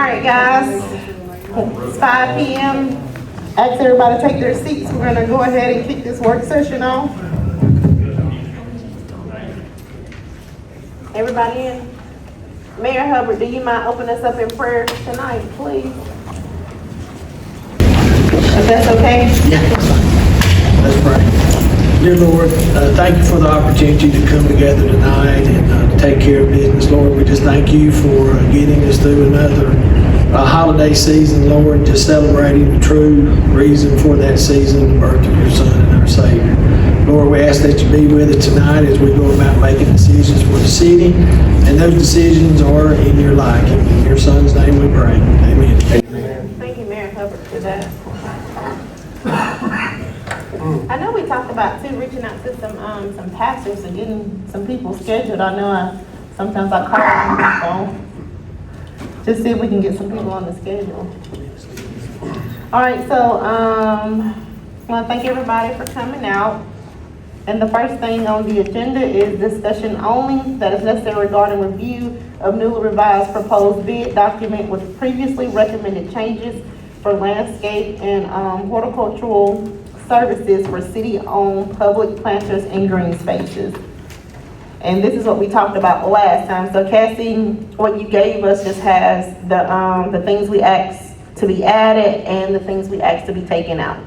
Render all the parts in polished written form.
right, guys, it's 5 p.m. Ask everybody to take their seats. We're gonna go ahead and kick this work session off. Everybody in? Mayor Hubbard, do you mind opening us up in prayer tonight, please? If that's okay? Let's pray. Dear Lord, thank you for the opportunity to come together tonight and to take care of business. Lord, we just thank you for getting us through another holiday season, Lord, just celebrating the true reason for that season, the birth of your Son and our Savior. Lord, we ask that you be with us tonight as we go about making decisions for the city, and those decisions are in your liking. In your Son's name we pray. Amen. Thank you, Mayor Hubbard, for that. I know we talked about too, reaching out to some pastors and getting some people scheduled. I know sometimes I call on the phone. Just see if we can get some people on the schedule. All right, so I want to thank everybody for coming out. And the first thing on the agenda is discussion only that is necessary regarding review of newly revised proposed bid document with previously recommended changes for landscape and horticultural services for city-owned public planters and green spaces. And this is what we talked about last time. So Cassie, what you gave us just has the things we asked to be added and the things we asked to be taken out.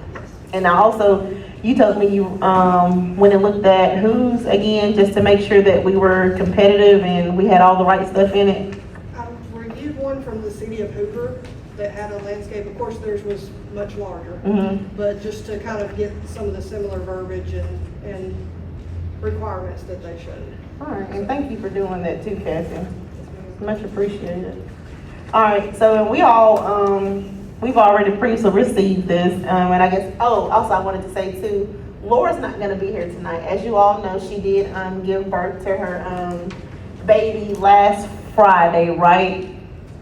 And now also, you told me you went and looked at who's again, just to make sure that we were competitive and we had all the right stuff in it. I reviewed one from the city of Hoover that had a landscape. Of course, theirs was much larger, but just to kind of get some of the similar verbiage and requirements that they showed. All right, and thank you for doing that too, Cassie. Much appreciated. All right, so we all, we've already previously received this, and I guess, also I wanted to say too, Laura's not gonna be here tonight. As you all know, she did give birth to her baby last Friday, right?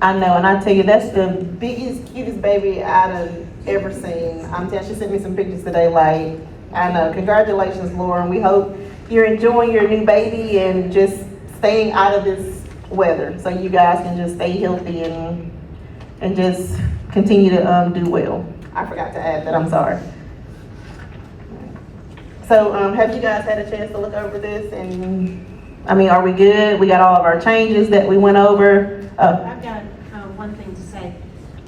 I know, and I tell you, that's the biggest, cutest baby I've ever seen. I'm telling you, she sent me some pictures today, like, I know, congratulations, Laura, and we hope you're enjoying your new baby and just staying out of this weather so you guys can just stay healthy and just continue to do well. I forgot to add that, I'm sorry. So have you guys had a chance to look over this? And I mean, are we good? We got all of our changes that we went over. I've got one thing to say.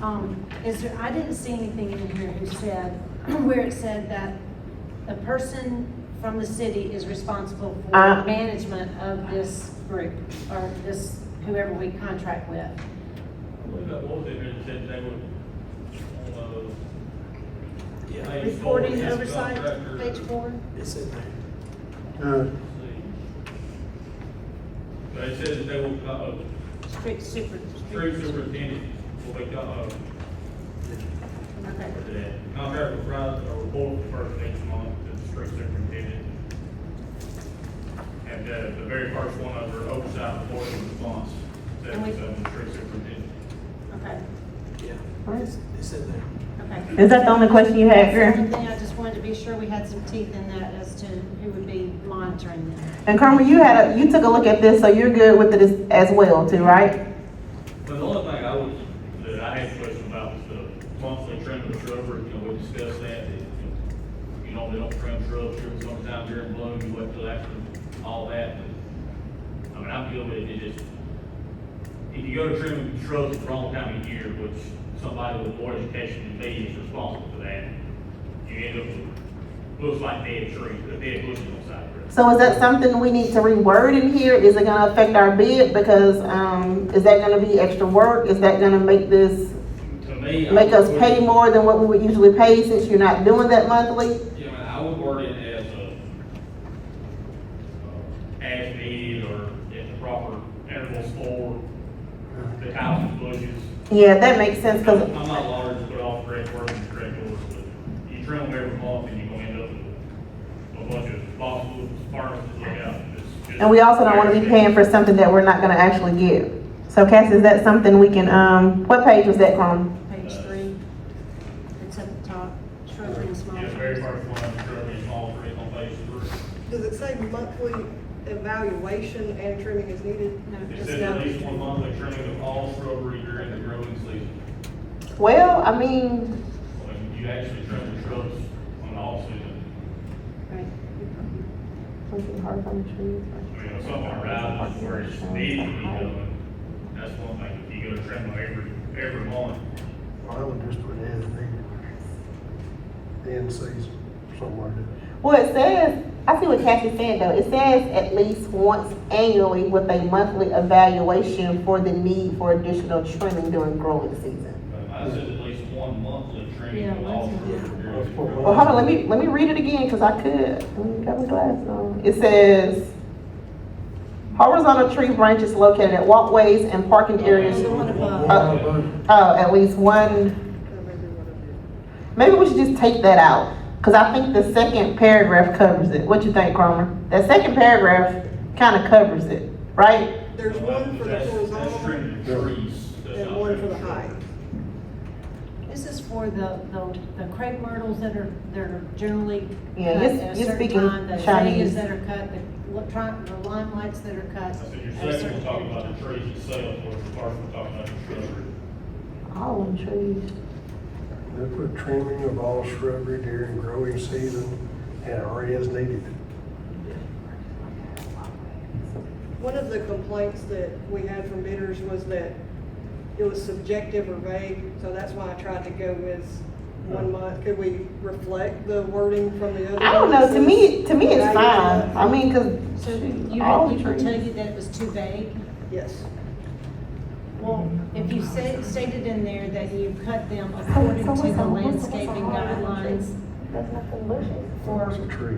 I didn't see anything in here who said, where it said that the person from the city is responsible for management of this group, or this, whoever we contract with. What was it that said they would, Reporting oversight, page 4. It's in there. but it says that they will, Street superintendent will be, Okay. contract will provide a report for the first of each month to the street superintendent. And the very first one under oversight report and response, says the street superintendent. Okay. Yeah, it's in there. Okay. Is that the only question you had, That's the Greer? only thing, I just wanted to be sure we had some teeth in that as to who would be monitoring them. And Carmen, you took a look at this, so you're good with it as well too, right? But the only thing that I had a question about was the monthly trim of the shrubbery. We discussed that you know, they don't trim shrubs during summertime, during bloom, you wait till after all that. I mean, I'm good with it. It just, if you go to trim shrubs at the wrong time of year, which somebody with more education than me is responsible for that, you end up with, looks like dead trees, a dead bush on the side of the road. So is that something we need to reword in here? Is it gonna affect our bid? Because, is that gonna be extra work? Is that gonna make this, To me, make us pay more than what we would usually pay since you're not doing that monthly? You know, I would word it as as needed or at the proper intervals for the houses, bushes. Yeah, that makes sense, I'm cause, not large to put off correct work and correct doors, but you trim them every month and you're gonna end up with a bunch of boxes, apartments to look out. and we also don't wanna be paying for something that we're not gonna actually get. So Cass, is that something we can, what page was that from? Page 3. It's at the top, shrubbery and small Yeah, the trees. very first one, shrubbery, small trees on page 3. Does it say monthly evaluation and trimming is needed? No, It it's says not. at least one monthly trimming of all shrubbery during the growing season. Well, I mean, When you actually trim the shrubs on the off season, something hard on the trees. I mean, if something arises where it's needed to be done, that's one thing. If you go to trim them every month, I would just put as needed, end season, something like that. Well, it says, I see what Kathy's saying though. It says at least once annually with a monthly evaluation for the need for additional trimming during growing season. I said at least one monthly trimming Yeah, of all once a shrubs. month. during- Well, hold on, let me read it again, cause I could. Let me got my glasses on. It says, horizontal tree branches located at walkways and parking areas. The one above. At least one. Maybe we should just take that out, cause I think the second paragraph covers it. What you think, Cromer? That second paragraph kinda covers it, right? There's one for the That's horizontal trimming the trees. That's and not one for the trimming height. shrubs. This is for the crepe myrtles that are generally Yeah, cut you're- at a you're certain speaking time, the Chinese. azaleas that are cut, the limelights that are cut. I said, at a your second, certain we're talking period of about the time. trees itself, or the first, we're talking about the shrubbery. All them trees. They put trimming of all shrubbery during growing season and or as needed. One of the complaints that we had from bidders was that it was subjective or vague, so that's why I tried to go with 1 month. Could we reflect the wording from the other? I don't know, to me it's Evaluate fine. that? I mean, cause So all you the can tell trees. you that it was too vague? Yes. Well, if you stated in there that you cut them according to the landscaping guidelines That's nothing bushes. for It's a tree,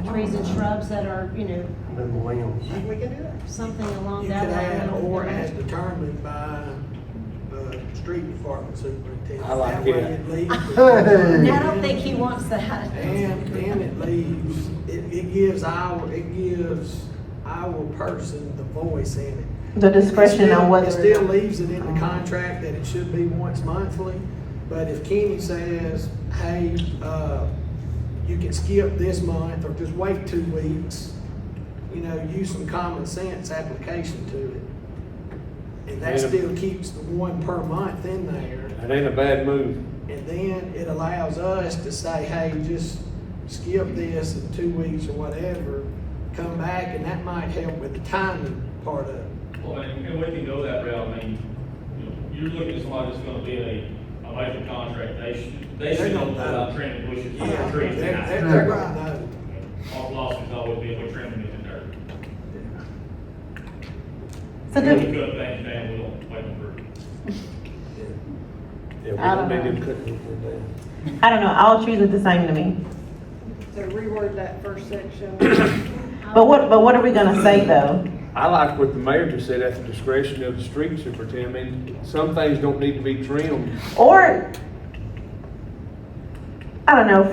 trees and shrubs that are, them limbs. We can do that. something along You that could add, line. or as determined by the street department superintendent. I like That way it. it leaves, And I don't think he wants that. and it leaves, it gives our person the voice in it. The discretion on It whether. still leaves it in the contract that it should be once monthly, but if Kenny says, hey, you can skip this month or just wait 2 weeks, use some common sense application to it. And that Yeah. still keeps the one per month in there. That ain't a bad move. And then it allows us to say, hey, just skip this in 2 weeks or whatever, come back, and that might help with the timing part of it. Well, and we can go that route. I mean, you're looking at somebody that's gonna be a major contract, they should know about trimming bushes Yeah, and trees. they're gonna know. Our philosophy is always be, if we're trimming it in dirt. So We cut do, things down, we don't wait them for. Yeah, we I don't don't need know. them cutting it down. I don't know, all trees are the same to me. So reword that first section. But what are we gonna say though? I like what the mayor just said, at the discretion of the street superintendent. I mean, some things don't need to be trimmed. Or, I don't know,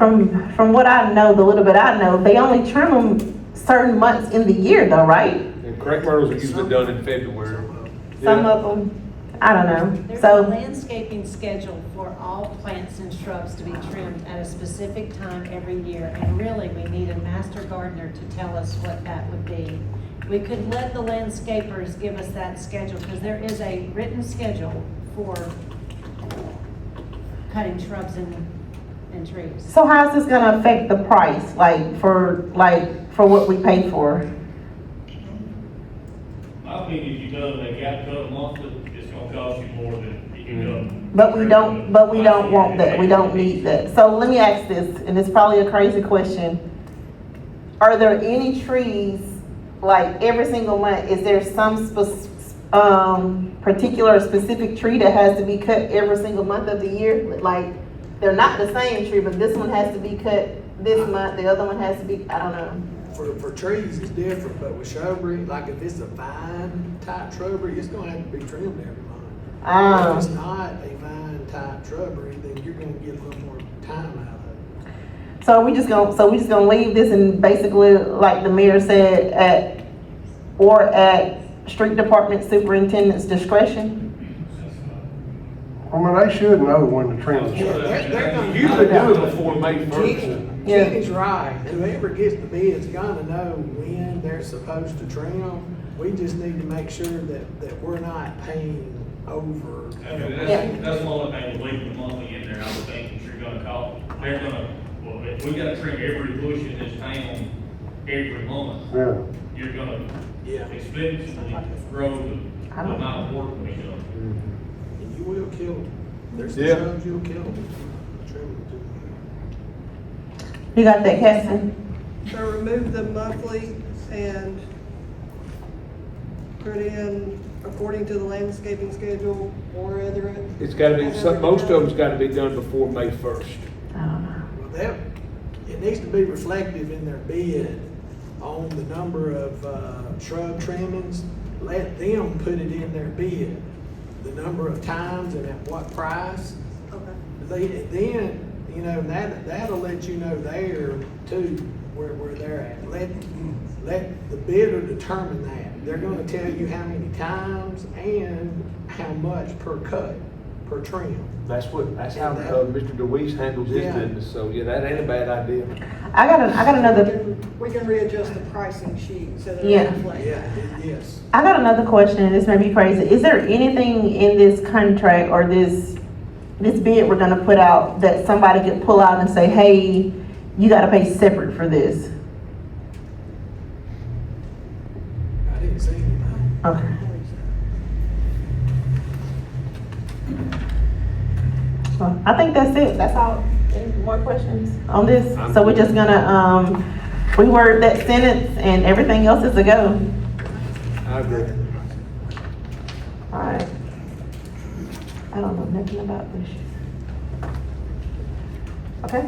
from what I know, the little bit I know, they only trim them certain months in the year though, right? And crepe myrtles are usually done in February. Some Yeah. of them, I don't know, There's a so, landscaping schedule for all plants and shrubs to be trimmed at a specific time every year. And really, we need a master gardener to tell us what that would be. We could let the landscapers give us that schedule, because there is a written schedule for cutting shrubs and trees. so how's this gonna affect the price, for what we pay for? My opinion, if you cut them, they got to cut them monthly, it's gonna cost you more than if you cut them. But we don't want that, we don't need that. So let me ask this, and it's probably a crazy question. Are there any trees, every single month, is there some particular specific tree that has to be cut every single month of the year? They're not the same tree, but this one has to be cut this month, the other one has to be, I don't know. For trees, it's different, but with shrubbery, like if it's a vine type shrubbery, it's gonna have to be trimmed every month. If it's not a vine type shrubbery, then you're gonna get a little more time out of it. So we just gonna leave this and basically, like the mayor said, at street department superintendent's discretion? I mean, they should know when to trim the Yeah, shrubs. they're gonna You could do it before May Kenny, 1st. Yeah. Kenny's right. Whoever gets the bid's gonna know when they're supposed to trim. We just need to make sure that we're not paying over. I mean, that's the only thing with leaving the monthly in there, I would think, that you're gonna call, they're gonna, well, if we gotta trim every bush in this town every month, Yeah. you're gonna Yeah. exponentially grow the amount of work we do. And you will kill them. There's some Yeah. times you'll kill them. You got that, Cassie? So remove the monthly and put in according to the landscaping schedule or other. It's gotta be, most of them's gotta be done before May 1st. I don't know. Well, that, it needs to be reflective in their bid on the number of shrub trimmings. Let them put it in their bid, the number of times and at what price. Okay. Then, you know, that'll let you know there too, where they're at. Let the bidder determine that. They're gonna tell you how many times and how much per cut, per trim. That's how And that- Mr. DeWeese handles his Yeah. business, so yeah, that ain't a bad idea. I got another, We can readjust the pricing sheet so that Yeah. it reflects. Yes. I got another question, and this may be crazy. Is there anything in this contract or this bid we're gonna put out that somebody could pull out and say, hey, you gotta pay separate for this? I didn't see anything. Okay. Well, I think that's it. That's all. Any more questions on this? So we're just gonna, reword that sentence and everything else is a go. I agree. Alright. I don't know nothing about this. Okay.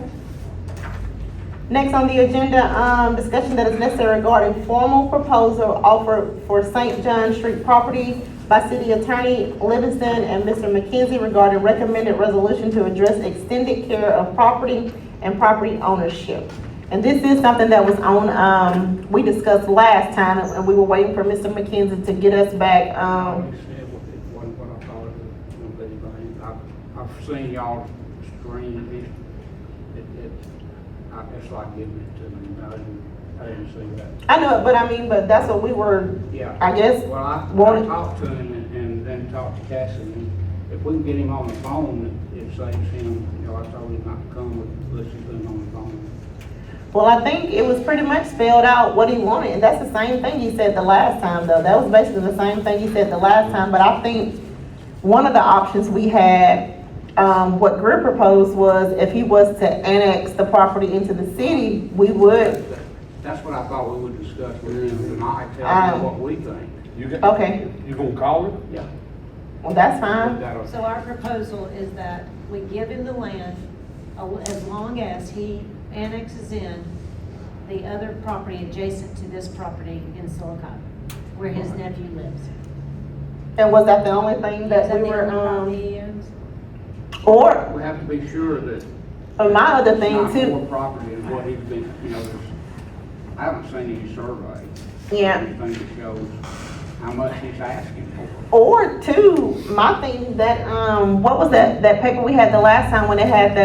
Next on the agenda, discussion that is necessary regarding formal proposal offered for St. John Street property by City Attorney Livingston and Mr. McKenzie regarding recommended resolution to address extended care of property and property ownership. And this is something that was on, we discussed last time, and we were waiting for Mr. McKenzie to get us back, I said what I thought it was gonna be, but I've seen y'all stream it's like giving it to me, I didn't see that. I know it, but that's what we were, Yeah. I guess, Well, I wanted. talked to him and then talked to Cassie, and if we can get him on the phone, it saves him, you know, I told him not to come, let's just put him on the phone. Well, I think it was pretty much spelled out what he wanted, and that's the same thing he said the last time, though. That was basically the same thing he said the last time, but I think one of the options we had, what Greer proposed was if he was to annex the property into the city, we would, That's what I thought we would discuss with him tonight, tell him what we think. okay, You gonna call him? Yeah. well, that's fine. That'll- So our proposal is that we give him the land as long as he annexes in the other property adjacent to this property in Sylacauga, where his nephew lives. And was that the only thing Is that that we the were, only property he owns? or, We have to be sure that my other it's thing not more too, property than what he's been, you know, I haven't seen any survey. Yeah. Anything that shows how much he's asking for. or two, my thing that, what was that paper we had the last time when it had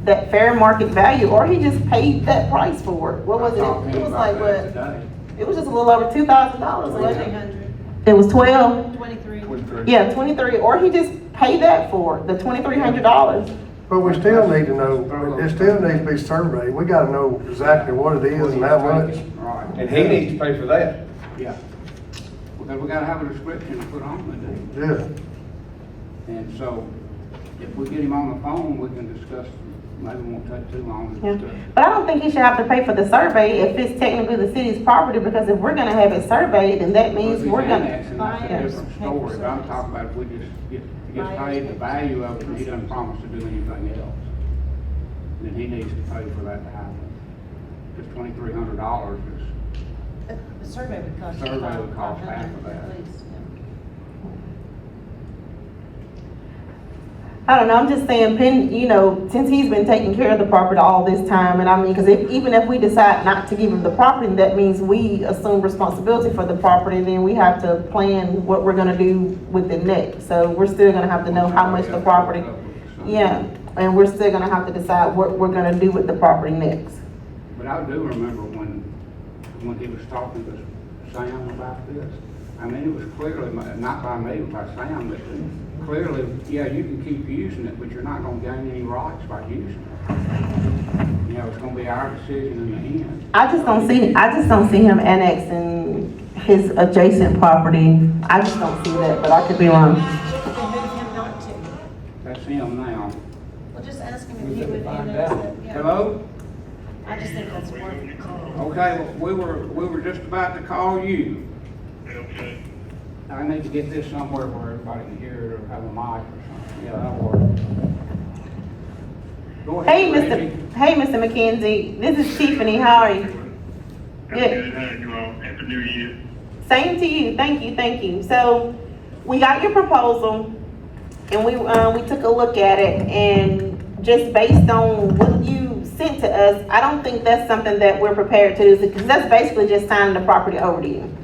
that fair market value, or he just paid that price for it? What was I talked it? to It him was about like, that what? today. It was just a little over $2,000, wasn't it? 2,300, It was 12? 23. 23. Yeah, 23, or he just paid that for it, the $2,300. But we still need to know, it still needs to be surveyed. We gotta know exactly what it is and how much. Right. And he needs to pay for that. Yeah. Because we gotta have a description to put on the deed. Yeah. And so, if we get him on the phone, we can discuss, maybe it won't take too long to Yeah. discuss. But I don't think he should have to pay for the survey if it's technically the city's property, because if we're gonna have it surveyed, then that means If he's we're gonna. annexing, that's a Buyers different pay for story, but I'm service. talking about if we just get Buyers paid pay the for value of it, and he doesn't promise to do anything else, then he needs to pay for that to happen. Because $2,300 is, The survey would cost. Survey would cost half of 500 that. at least, yeah. I don't know, I'm just saying, since he's been taking care of the property all this time, and I mean, because even if we decide not to give him the property, that means we assume responsibility for the property, then we have to plan what we're gonna do with it next. So we're still gonna have to know how much the property, yeah, and we're still gonna have to decide what we're gonna do with the property next. But I do remember when he was talking to Sam about this, I mean, it was clearly, not by me, but by Sam, but clearly, yeah, you can keep using it, but you're not gonna gain any rights by using it. You know, it's gonna be our decision in the end. I just don't see him annexing his adjacent property. I just don't see that, but I could be wrong. It would move him not to. That's him now. Well, just ask him if he would annex it. Yeah. Hello? I just think that's worth a call. Okay, well, we were just about to call you. Okay. I need to get this somewhere where everybody can hear it or have a mic or something. Yeah, that'll work. Go Hey, ahead, Reggie. Mr. McKenzie, this is Tiffany, how are you? Good. How you all? Happy New Year. Same to you, thank you. So, we got your proposal, and we took a look at it, and just based on what you sent to us, I don't think that's something that we're prepared to do, because that's basically just signing the property over to you.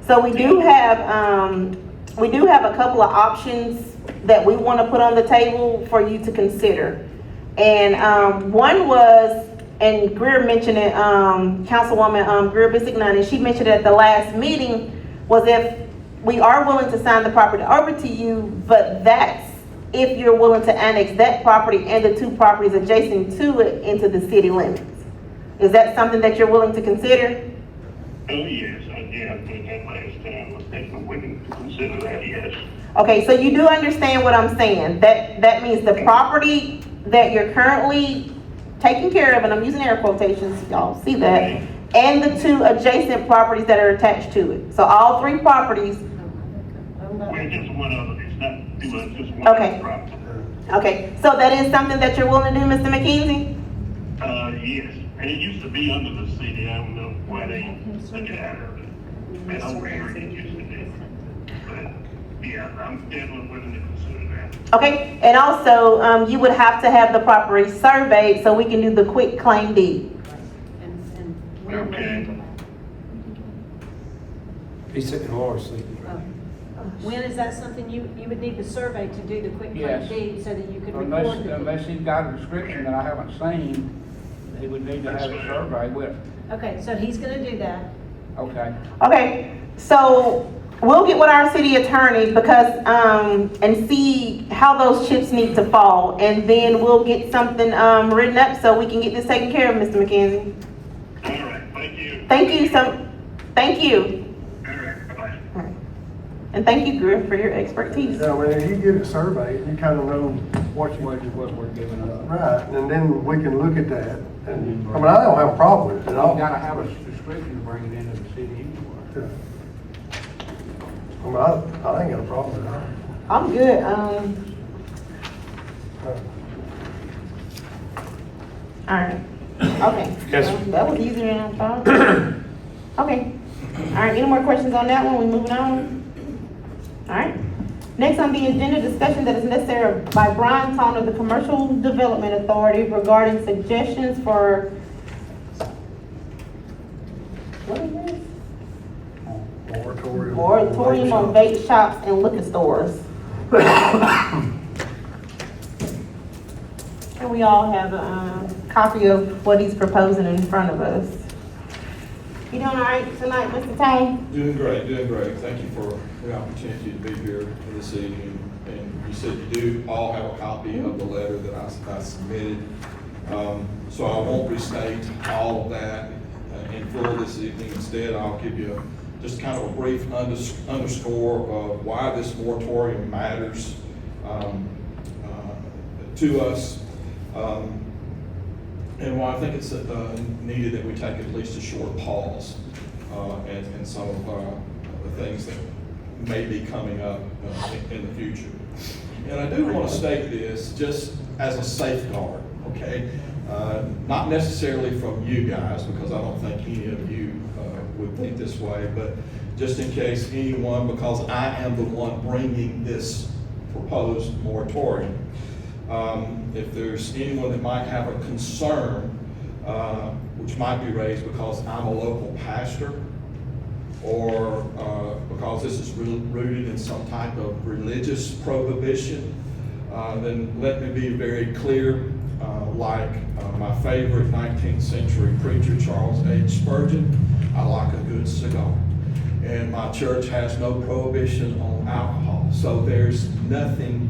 So we do have a couple of options that we want to put on the table for you to consider. And one was, and Greer mentioned it, Councilwoman Greer Bissignani, she mentioned it at the last meeting, was if we are willing to sign the property over to you, but that's if you're willing to annex that property and the 2 properties adjacent to it into the city limits. Is that something that you're willing to consider? Oh, yes, I did. I think that last time. I think I'm willing to consider that, yes. Okay, so you do understand what I'm saying. That means the property that you're currently taking care of, and I'm using air quotations, y'all see that, and the 2 adjacent properties that are attached to it. So all 3 properties. Well, just one of them. It's not too much, just one Okay. property. Okay, so that is something that you're willing to do, Mr. McKenzie? Yes. And it used to be under the city. I don't know why they took it out of it. And over here it used to be. But, yeah, I'm definitely willing to consider that. Okay, and also, you would have to have the property surveyed so we can do the quick claim deed. And Okay. He's sitting Laura's seat. when is that something you would need the survey to do the quick claim Yes. deed so that you could record Unless, the unless he's got a description that I haven't seen, he would need to have a survey with. Okay, so he's gonna do that. Okay. Okay, so we'll get with our city attorney because, and see how those chips need to fall. And then we'll get something, written up so we can get this taken care of, Mr. McKenzie. All right, thank you. Thank you. All right, bye-bye. All right. And thank you, Griff, for your expertise. Yeah, I mean, if you get it surveyed, you kind of know what you, What we're giving up. right, and then we can look at that. And, I mean, I don't have a problem with it at all. You gotta have a description to bring it into the city anyway. I mean, I ain't got a problem with that. I'm good, all right, okay. Yes. Well, that was easier than I thought. Okay, all right, any more questions on that one? We moving on? All right. Next on the agenda, discussion that is necessary by Brian Toner, the Commercial Development Authority, regarding suggestions for, what is this? Moratorium on vape shops and liquor stores. And we all have a copy of what he's proposing in front of us. You doing all right tonight, Mr. Tone? Doing great. Thank you for the opportunity to be here this evening. And you said you do all have a copy of the letter that I submitted. So I won't restate all of that in full this evening. Instead, I'll give you just kind of a brief underscore of why this moratorium matters to us. And why I think it's needed that we take at least a short pause and some of the things that may be coming up in the future. And I do want to state this just as a safeguard, okay? Not necessarily from you guys, because I don't think any of you would think this way, but just in case anyone, because I am the one bringing this proposed moratorium. If there's anyone that might have a concern, which might be raised because I'm a local pastor, or because this is rooted in some type of religious prohibition, then let me be very clear, like my favorite 19th century preacher, Charles H. Spurgeon, I like a good cigar. and my church has no prohibition on alcohol. So there's nothing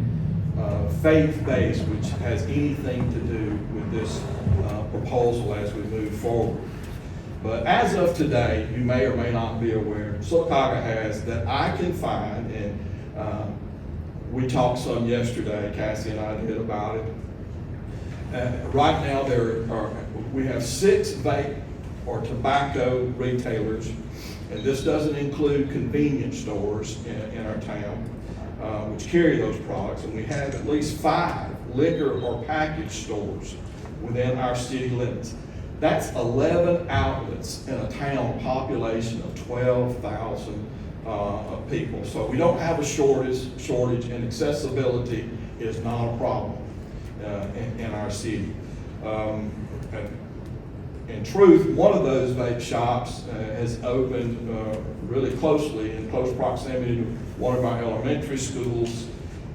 faith-based which has anything to do with this proposal as we move forward. But as of today, you may or may not be aware, Sylacauga has, that I can find, and we talked some yesterday, Cassie and I did about it. Right now, we have 6 vape or tobacco retailers, and this doesn't include convenience stores in our town, which carry those products, and we have at least 5 liquor or package stores within our city limits. That's 11 outlets in a town population of 12,000 people. So we don't have a shortage, and accessibility is not a problem in our city. In truth, one of those vape shops has opened really closely, in close proximity to one of our elementary schools,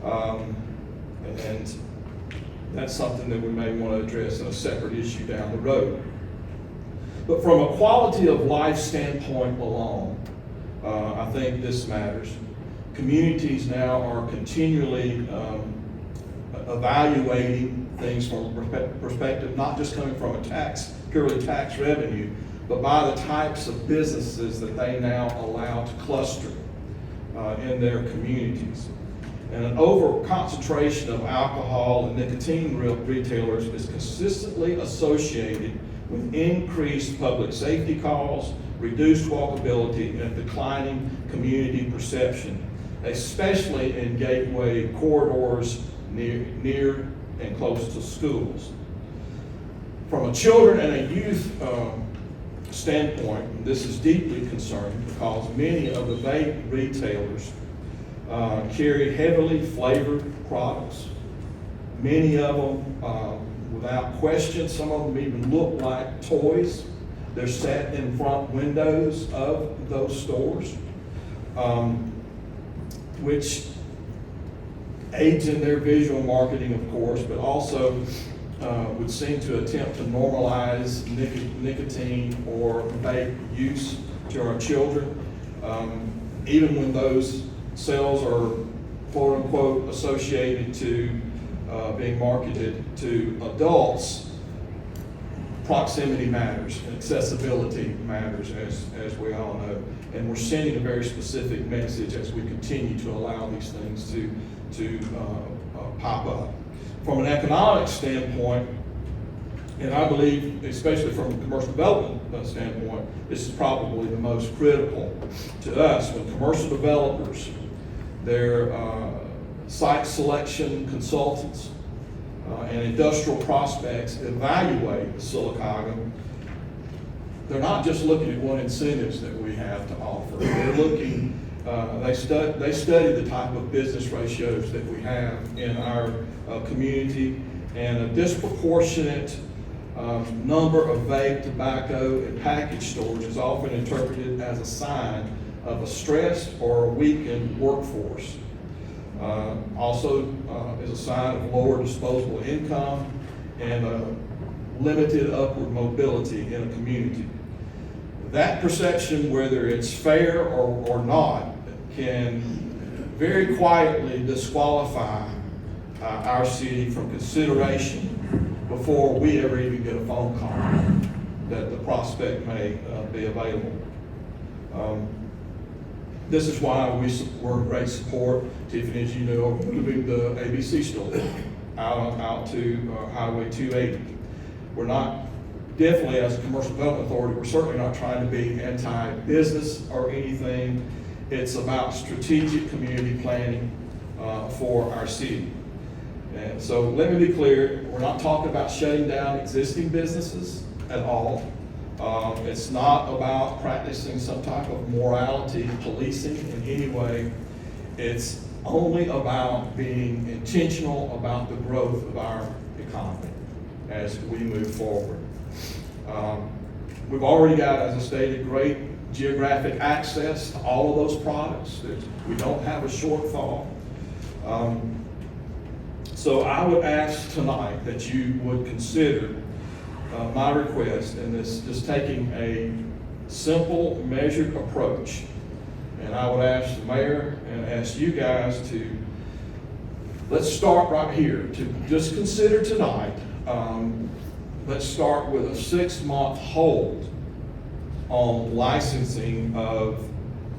and that's something that we may want to address in a separate issue down the road. But from a quality of life standpoint alone, I think this matters. Communities now are continually evaluating things from a perspective not just coming from a purely tax revenue, but by the types of businesses that they now allow to cluster in their communities. And an over-concentration of alcohol and nicotine retailers is consistently associated with increased public safety calls, reduced walkability, and declining community perception, especially in gateway corridors near and close to schools. From a children and a youth standpoint, this is deeply concerning because many of the vape retailers carry heavily flavored products. Many of them, without question, some of them even look like toys. They're set in front windows of those stores, which aids in their visual marketing, of course, but also would seem to attempt to normalize nicotine or vape use to our children, even when those sales are quote unquote associated to being marketed to adults. Proximity matters, and accessibility matters, as we all know, and we're sending a very specific message as we continue to allow these things to pop up. From an economic standpoint, and I believe, especially from a commercial development standpoint, this is probably the most critical to us. When commercial developers, their site selection consultants, and industrial prospects evaluate Sylacauga, they're not just looking at what incentives that we have to offer. They're looking, they study the type of business ratios that we have in our community, and a disproportionate number of vape, tobacco, and package stores is often interpreted as a sign of a stressed or a weakened workforce. Also is a sign of lower disposable income and limited upward mobility in a community. That perception, whether it's fair or not, can very quietly disqualify our city from consideration before we ever even get a phone call that the prospect may be available. This is why we're in great support, Tiffany, as you know, of moving the ABC store out to Highway 280. We're not, definitely as a commercial development authority, we're certainly not trying to be anti-business or anything. It's about strategic community planning for our city. And so let me be clear, we're not talking about shutting down existing businesses at all. It's not about practicing some type of morality, policing in any way. It's only about being intentional about the growth of our economy as we move forward. We've already got, as I stated, great geographic access to all of those products. We don't have a shortfall. So I would ask tonight that you would consider my request in this, just taking a simple, measured approach And I would ask the mayor and ask you guys to, let's start right here, to just consider tonight, let's start with a 6-month hold on licensing of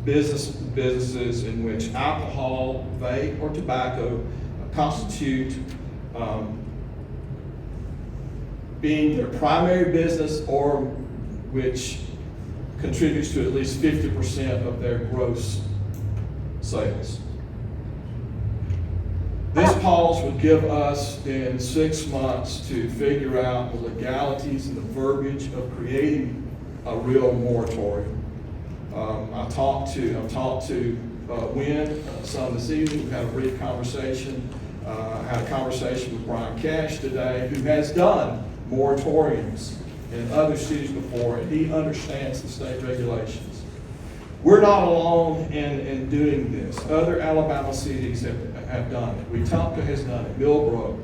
businesses in which alcohol, vape, or tobacco constitute being their primary business or which contributes to at least 50% of their gross sales. This pause would give us then 6 months to figure out the legalities and the verbiage of creating a real moratorium. I've talked to Wynn some this evening. We had a brief conversation. I had a conversation with Brian Cash today, who has done moratoriums in other cities before, and he understands the state regulations. We're not alone in doing this. Other Alabama cities have done it. Wetumpka has done it. Millbrook,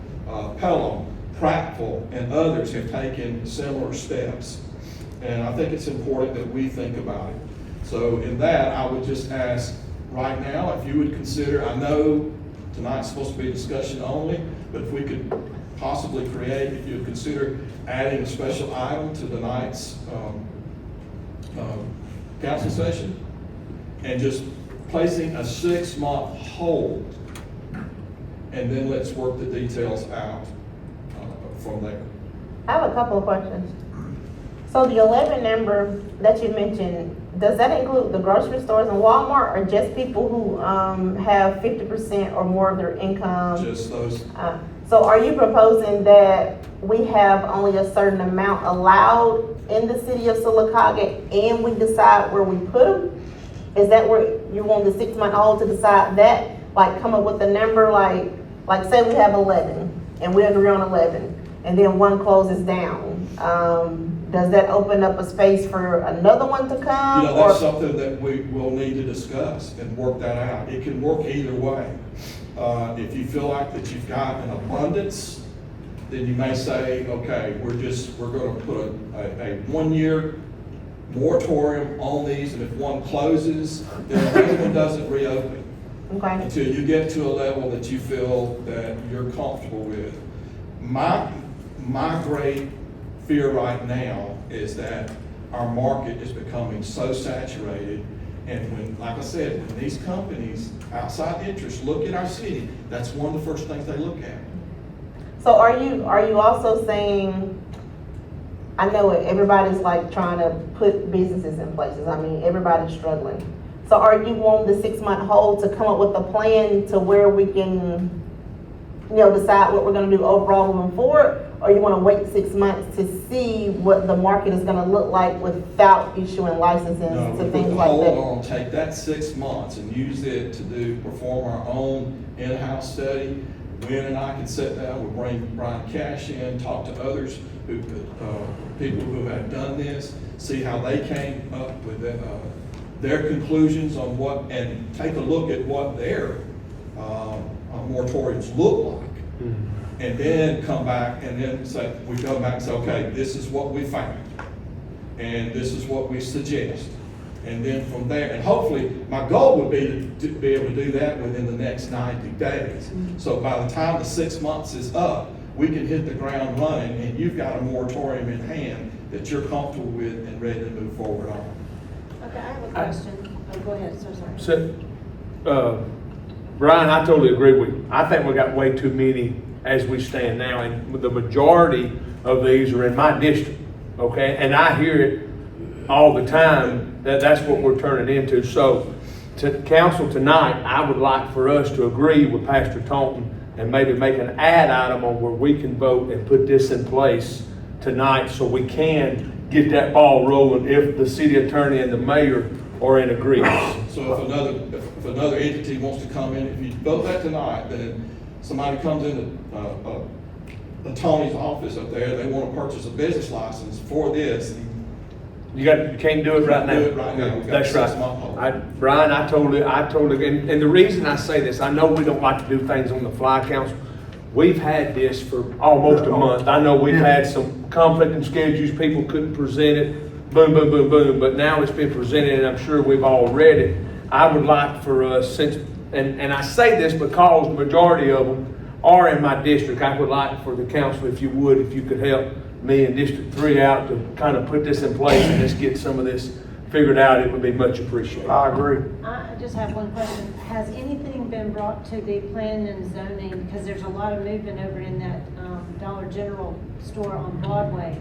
Pelham, Prattville, and others have taken similar steps. And I think it's important that we think about it. So in that, I would just ask right now, if you would consider, I know tonight's supposed to be discussion only, but if we could possibly create, if you would consider adding a special item to tonight's council session, and just placing a 6-month hold, and then let's work the details out from there. I have a couple of questions. So the 11 number that you mentioned, does that include the grocery stores and Walmart, or just people who have 50% or more of their income? Just those. So are you proposing that we have only a certain amount allowed in the city of Sylacauga and we decide where we put them? Is that where you want the 6-month hold to decide that? Like come up with a number, like say we have 11 and we agree on 11 and then one closes down. Does that open up a space for another one to come? You know, that's something that we will need to discuss and work that out. It can work either way. If you feel like that you've got an abundance, then you may say, okay, we're going to put a 1-year moratorium on these, and if one closes, then the other one doesn't reopen. Okay. Until you get to a level that you feel that you're comfortable with. My great fear right now is that our market is becoming so saturated, and when, like I said, when these companies, outside interests, look at our city, that's one of the first things they look at. So are you also saying, I know everybody's like trying to put businesses in places. I mean, everybody's struggling. So are you wanting the 6-month hold to come up with a plan to where we can, decide what we're going to do overall moving forward? Or you want to wait 6 months to see what the market is going to look like without issuing licenses to things like that? Hold on, take that 6 months and use it to perform our own in-house study. Wynn and I can sit down, we'll bring Brian Cash in, talk to others, people who have done this, see how they came up with their conclusions on what, and take a look at what their moratoriums look like. And then come back and then say, we go back and say, okay, this is what we found. And this is what we suggest. And then from there, and hopefully, my goal would be to be able to do that within the next 90 days. So by the time the 6 months is up, we can hit the ground running, and you've got a moratorium in hand that you're comfortable with and ready to move forward on. Okay, I have a question. Oh, go ahead, so sorry. So, Brian, I totally agree with you. I think we got way too many as we stand now, and the majority of these are in my district, okay? And I hear it all the time that that's what we're turning into. So, to council tonight, I would like for us to agree with Pastor Taunton and maybe make an add item on where we can vote and put this in place tonight so we can get that ball rolling if the city attorney and the mayor are in agreement. So if another entity wants to come in, if you vote that tonight, then somebody comes into Tony's office up there, they want to purchase a business license for this. You can't do it right now. Do it right now. We've got That's a 6 month hold. Brian, I totally, and the reason I say this, I know we don't like to do things on the fly, council. We've had this for almost a month. I know we've had some conflicting schedules, people couldn't present it, boom, boom, boom, boom, but now it's been presented and I'm sure we've all read it. I would like for us, since, and I say this because the majority of them are in my district, I would like for the council, if you would, if you could help me in District 3 out to kind of put this in place and just get some of this figured out, it would be much appreciated. I agree. I just have one question. Has anything been brought to the planning and zoning, because there's a lot of movement over in that Dollar General store on Broadway?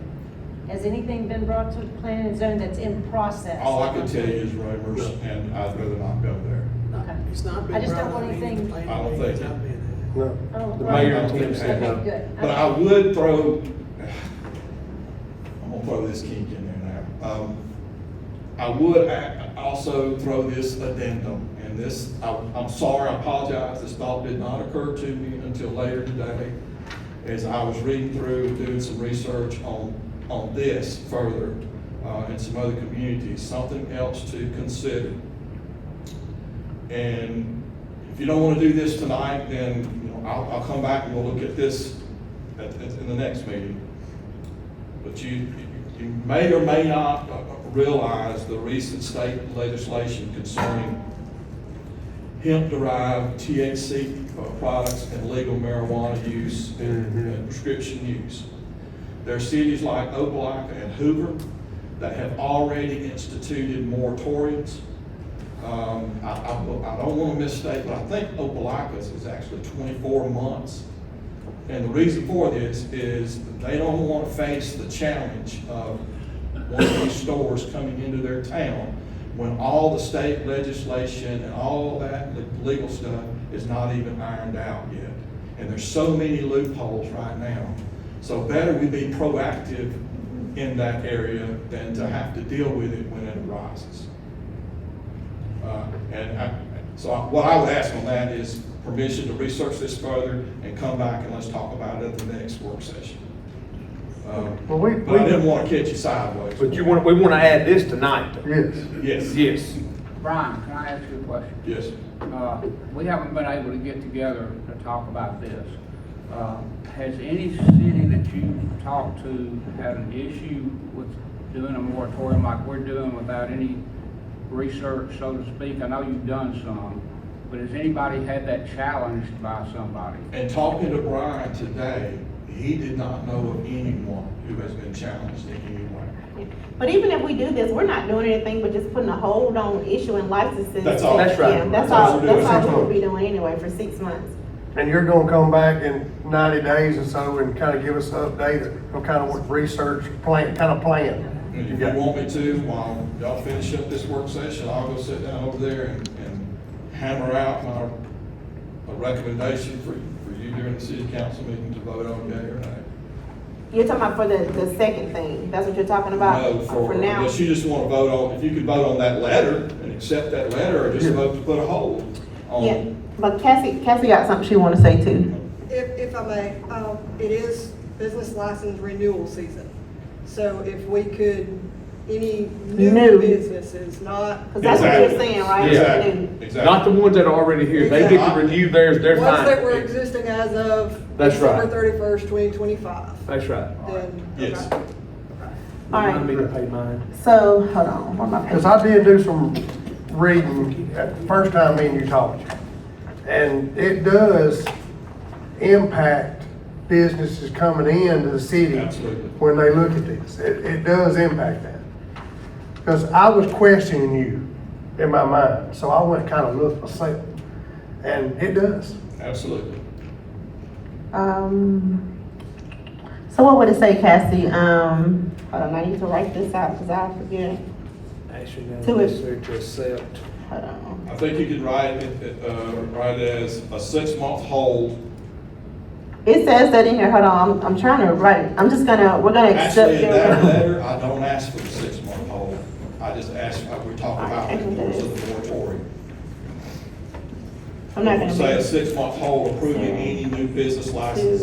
Has anything been brought to the planning and zoning that's in process? All I can tell you is rumors, and I'd rather not go there. Okay. It's not been I just don't brought want up in anything- planning. I don't think It's not been. No. Oh, The well, mayor and Tim said okay, no. good. But I would throw, I'm gonna throw this kink in there now. I would also throw this addendum, and this, I'm sorry, I apologize, this thought did not occur to me until later today. As I was reading through, doing some research on this further, in some other communities, something else to consider. And if you don't want to do this tonight, then, I'll come back and we'll look at this in the next meeting. But you may or may not realize the recent state legislation concerning hemp-derived THC products and legal marijuana use and prescription use. There are cities like Opelika and Hoover that have already instituted moratoriums. I don't want to misstate, but I think Opelika's is actually 24 months. And the reason for this is they don't want to face the challenge of one of these stores coming into their town when all the state legislation and all that legal stuff is not even ironed out yet. And there's so many loopholes right now. So better we be proactive in that area than to have to deal with it when it arises. So what I would ask on that is permission to research this further and come back and let's talk about it at the next work session. Well, we But I didn't want to catch you sideways. But we want to add this tonight, though. Yes. Yes. Yes. Brian, can I ask you a question? Yes. We haven't been able to get together to talk about this. Has any city that you talked to had an issue with doing a moratorium like we're doing without any research, so to speak? I know you've done some, but has anybody had that challenged by somebody? And talking to Brian today, he did not know of anyone who has been challenged in any way. But even if we do this, we're not doing anything but just putting a hold on issuing licenses. That's all. That's right. Yeah, that's That's all all, we're doing. that's all we'll be doing anyway for 6 months. And you're gonna come back in 90 days or so and kind of give us an update of kind of what research plan. And if you want me to, while y'all finish up this work session, I'll go sit down over there and hammer out a recommendation for you during the city council meeting to vote on yea or nay. You're talking about for the second thing, that's what you're talking about? No, For now? unless you just want to vote on, if you could vote on that letter and accept that letter, or just vote to put a hold on. Yeah, but Cassie got something she wanna say too. If I may, it is business license renewal season. So if we could, any New. new businesses, not. Cause that's what you're Exactly. saying, right? Yeah. New. Exactly. Not the ones that are already here. They get to renew theirs, they're Ones that fine. were existing as of That's right. December 31st, 2025. That's right. Then, Yes. okay. All Remind me right, to pay mine. so, hold on, what am I Because paying? I did do some reading at the first time me and you talked. And it does impact businesses coming into the city Absolutely. when they look at this. It does impact that. Because I was questioning you in my mind, so I went kind of looked myself. And it does. Absolutely. So what would it say, Cassie? Hold on, I need to write this out, cause I forget. Actually, To not it. necessary to accept. Hold on. I think you could write it as a 6-month hold. It says that in here, hold on, I'm trying to write it, we're gonna accept Actually, in that your. letter, I don't ask for the 6-month hold. I just ask, we're talking about I think that renewals is. of the moratorium. I'm not gonna. Say a read it. 6-month hold approving any new business license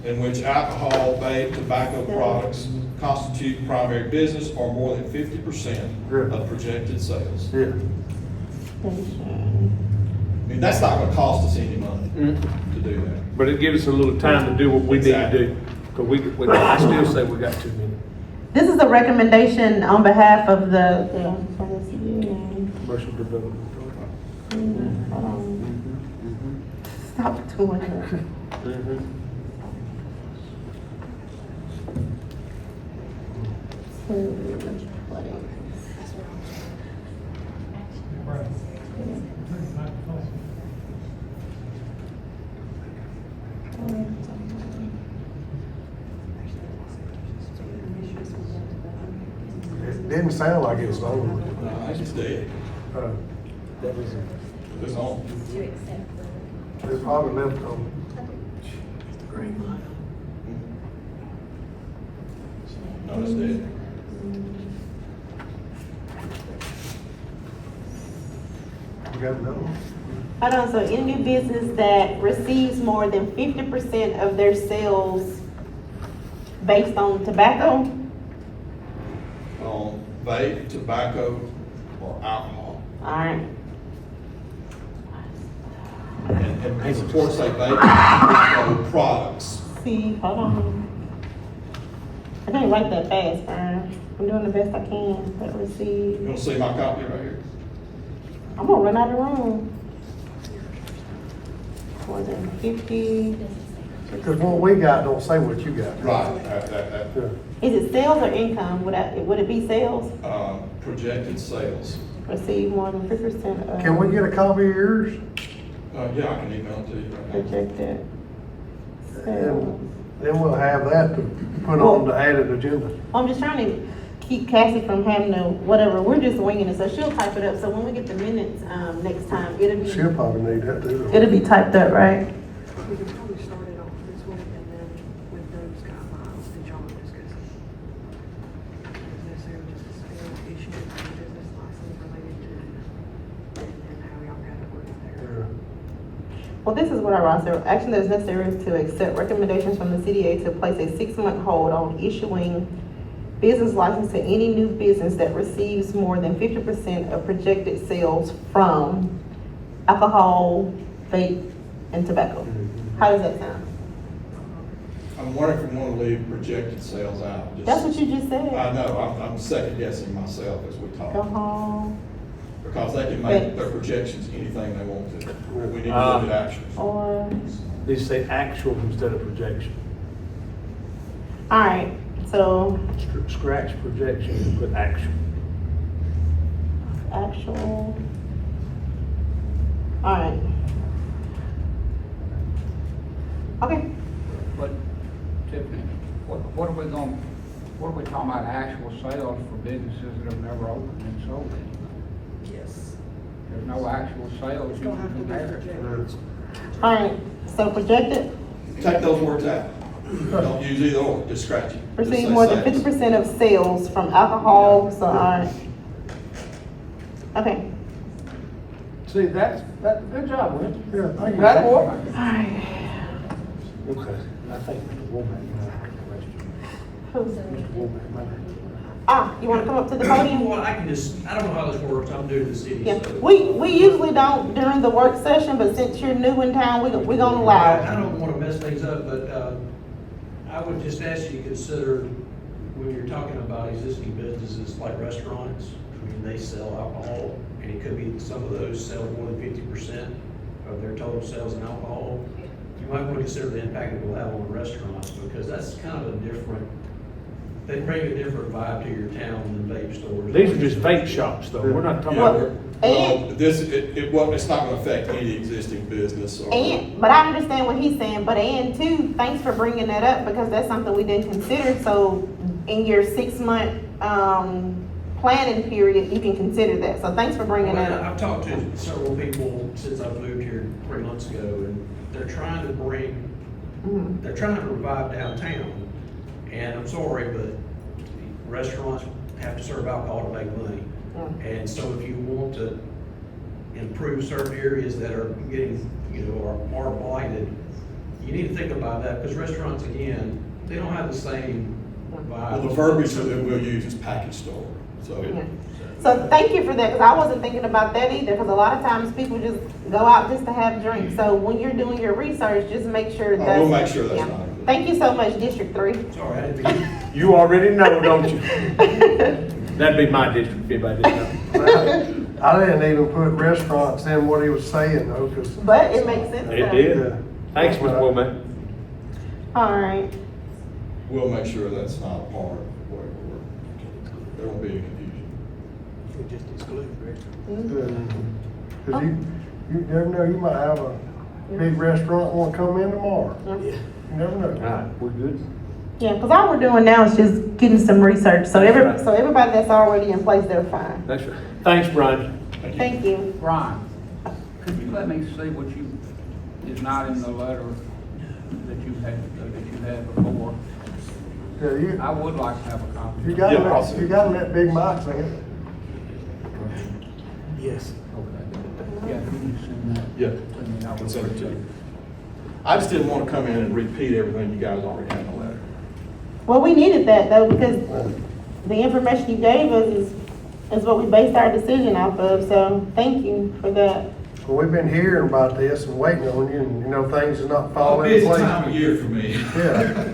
in which alcohol, vape, tobacco products constitute primary business or more than 50% of projected sales. Yeah. I mean, that's not gonna cost us any money to do that. But it gives us a little time to do what we need to do. Because I still say we got too many. This is a recommendation on behalf of the Commercial Development Authority. Hold on. Stop doing that. So, what else? It didn't sound like it was over. I think it's dead. Uh, It's on. It's probably left on. No, it's dead. You got another one? Hold on, so any new business that receives more than 50% of their sales based on tobacco? On vape, tobacco, or alcohol. Alright, And support say vape, tobacco products. see, hold on. I can't write that fast, Brian. I'm doing the best I can, but You receive, wanna see my copy right here? I'm gonna run out of room. More than 50, Because what we got don't say what you got. Right, Yeah. is it sales or income? Would it be sales? projected sales. Receive more than 50% of. Can we get a copy of yours? Yeah, I can email it to you right now. Projected sales. And then we'll have that to put on the added agenda. I'm just trying to keep Cassie from having to, whatever, we're just winging it, so she'll type it up, so when we get the minutes, next time, She'll probably need that too. it'll be typed up, right? We could probably start it off this week and then with those guidelines that y'all are discussing. Is necessarily just a sales issue, a business license related to, and how y'all got it worded there. Well, this is what I wrote, so action that is necessary to accept recommendations from the CDA to place a 6-month hold on issuing business license to any new business that receives more than 50% of projected sales from alcohol, vape, and tobacco. How does that sound? I'm wondering if we want to leave projected sales out. Just- That's what you just I said. know, I'm second guessing myself as we talk. Alcohol, Because they can make their projections anything they want to. We need to look at actions. or, They say actual instead of projection. alright, so Scratch projection and put actual. actual. Alright. Okay, But Tiffany, what are we talking about actual sales for businesses that have never opened and sold anything? Yes. There's no actual sales It's you gonna have can to be compare. projected. alright, so projected, Take those words out. Don't use either or, just scratch it. Just receive say more than sales. 50% of sales from alcohol, so alright. Okay, See, good job, Win. Yeah, thank you. That boy? alright. Okay, I think the woman had a question. You wanna come up to the podium? Well, I can just, I don't know how this works, I'm new to the city, Yeah, so. we usually don't during the work session, but since you're new in town, we gonna allow I it. don't wanna mess things up, but, I would just ask you to consider, when you're talking about existing businesses like restaurants, I mean, they sell alcohol, and it could be some of those sell more than 50% of their total sales in alcohol. You might wanna consider the impact it will have on restaurants, because that's kind of a different, they bring a different vibe to your town than vape stores. These are just vape shops though, we're not talking Yeah, about. well, it's not gonna affect any existing business or. But I understand what he's saying, but too, thanks for bringing that up, because that's something we didn't consider, so in your 6-month, planning period, you can consider that, so thanks for bringing that Well, up. I've talked to several people since I moved here 3 months ago, and they're trying to Mhm. they're trying to revive downtown. And I'm sorry, but restaurants have to serve alcohol to make money. Yeah. And so if you want to improve certain areas that are getting, are blighted, you need to think about that, because restaurants, again, they don't have the same vibe. Well, the verbiage that we'll use is package store, so. Yeah. So thank you for that, because I wasn't thinking about that either, because a lot of times people just go out just to have drinks. So when you're doing your research, just make sure I that's. will make sure that's yeah. not. Thank you so much, District 3. Sorry, I didn't mean. You already know, don't you? That'd be my district if anybody didn't know. I didn't even put restaurants in what he was saying though, cause. But it makes sense. It though. did. Thanks, Ms. Womack. All right. We'll make sure that's not a part of where we're, there won't be any confusion. We just exclude Mhm. Cause you never know, you might have a big restaurant wanna come in tomorrow. Yeah. You never know. All right, we're good. Yeah, because all we're doing now is just getting some research, so That's right. so everybody that's already in place, they're fine. That's right. Thanks, Brian. Thank you. Brian, could you let me see what is not in the letter that you had before? Yeah, I would like to have a copy. you gotta, Yeah, I'll see. you gotta let Big Mike sing it. Yes. Okay. Yeah, can you send that? Yeah. to me? I would I'll send it to appreciate you. I just didn't want to come in and repeat everything you guys already had in the letter. Well, we needed that though, because the information you gave us is what we based our decision off of, so thank you for that. Well, we've been hearing about this and waiting on you, and you know, things is not A falling in busy place. time of year for me. Yeah.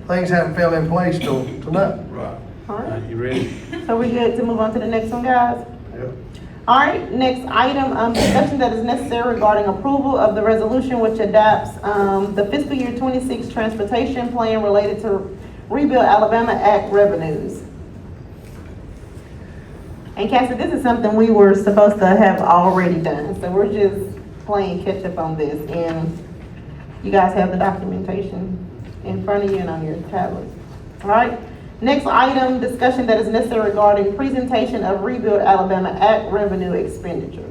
Things haven't fell in place till tonight. Right. All right, You ready? so we good to move on to the next one, guys? Yep. All right, next item, discussion that is necessary regarding approval of the resolution which adopts, the fiscal year 26 transportation plan related to Rebuild Alabama Act revenues. And Cassie, this is something we were supposed to have already done, so we're just playing catch up on this, and you guys have the documentation in front of you and on your tablets. All right, next item, discussion that is necessary regarding presentation of Rebuild Alabama Act revenue expenditures.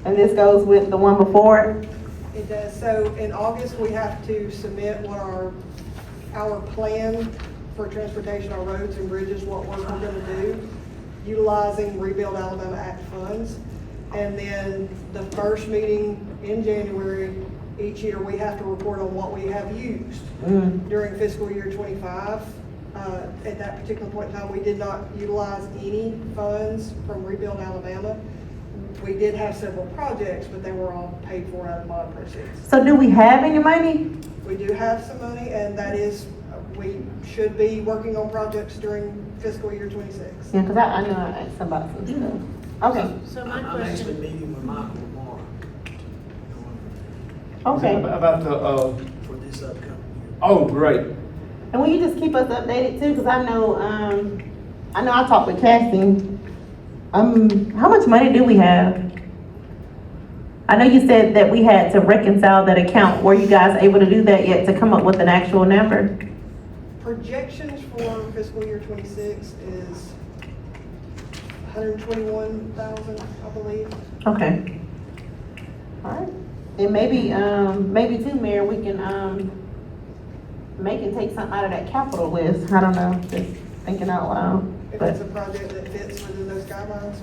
And this goes with the one before it. It does. So in August, we have to submit what our plan for transportation, our roads and bridges, what work we're gonna do, utilizing Rebuild Alabama Act funds. And then the first meeting in January, each year, we have to report on what we have used during fiscal year 25. At that particular point in time, we did not utilize any funds from Rebuild Alabama. We did have several projects, but they were all paid for out of bond proceeds. So do we have any money? We do have some money, and that is, we should be working on projects during fiscal year 26. Yeah, because I know I asked about some stuff. Okay, So my I'm actually question, meeting with Michael tomorrow okay. About the, for this upcoming year. oh, great. And will you just keep us updated too? Because I know I talked with Cassie. How much money do we have? I know you said that we had to reconcile that account. Were you guys able to do that yet to come up with an actual number? Projections for fiscal year 26 is 121,000, I believe. Okay. All right. And maybe too, Mayor, we can, make and take something out of that capital list. I don't know, just thinking out loud. If But, it's a project that fits within those guidelines,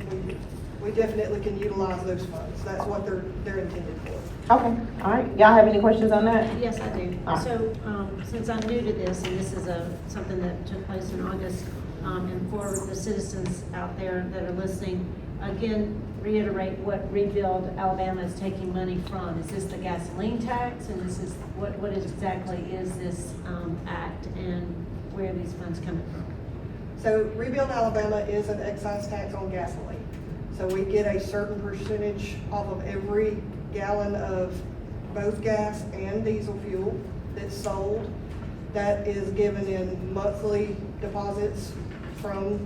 we definitely can utilize those funds. That's what they're intended for. okay, all right. Y'all have any questions on that? yes, I do. All right. So, since I'm new to this, and this is something that took place in August, and for the citizens out there that are listening, again, reiterate what Rebuild Alabama is taking money from. Is this the gasoline tax, and this is, what exactly is this, act, and where are these funds coming from? So Rebuild Alabama is an excise tax on gasoline. So we get a certain percentage off of every gallon of both gas and diesel fuel that's sold. That is given in monthly deposits from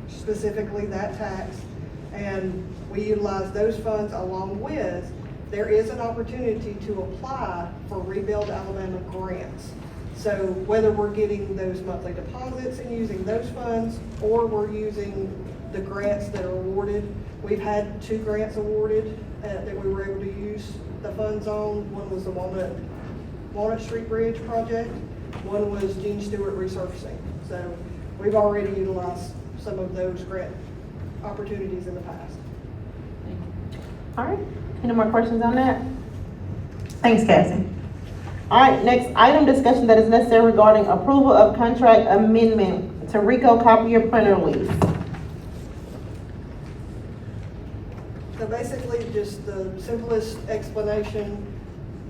specifically that tax. And we utilize those funds along with, there is an opportunity to apply for Rebuild Alabama grants. So whether we're getting those monthly deposits and using those funds, or we're using the grants that are awarded. We've had 2 grants awarded that we were able to use the funds on. One was the Walnut Street Bridge project. One was Gene Stewart resurfacing. So we've already utilized some of those grant opportunities in the past. All right, any more questions on that? Thanks, Cassie. All right, next item, discussion that is necessary regarding approval of contract amendment to Rico copier printer lease. So basically, just the simplest explanation,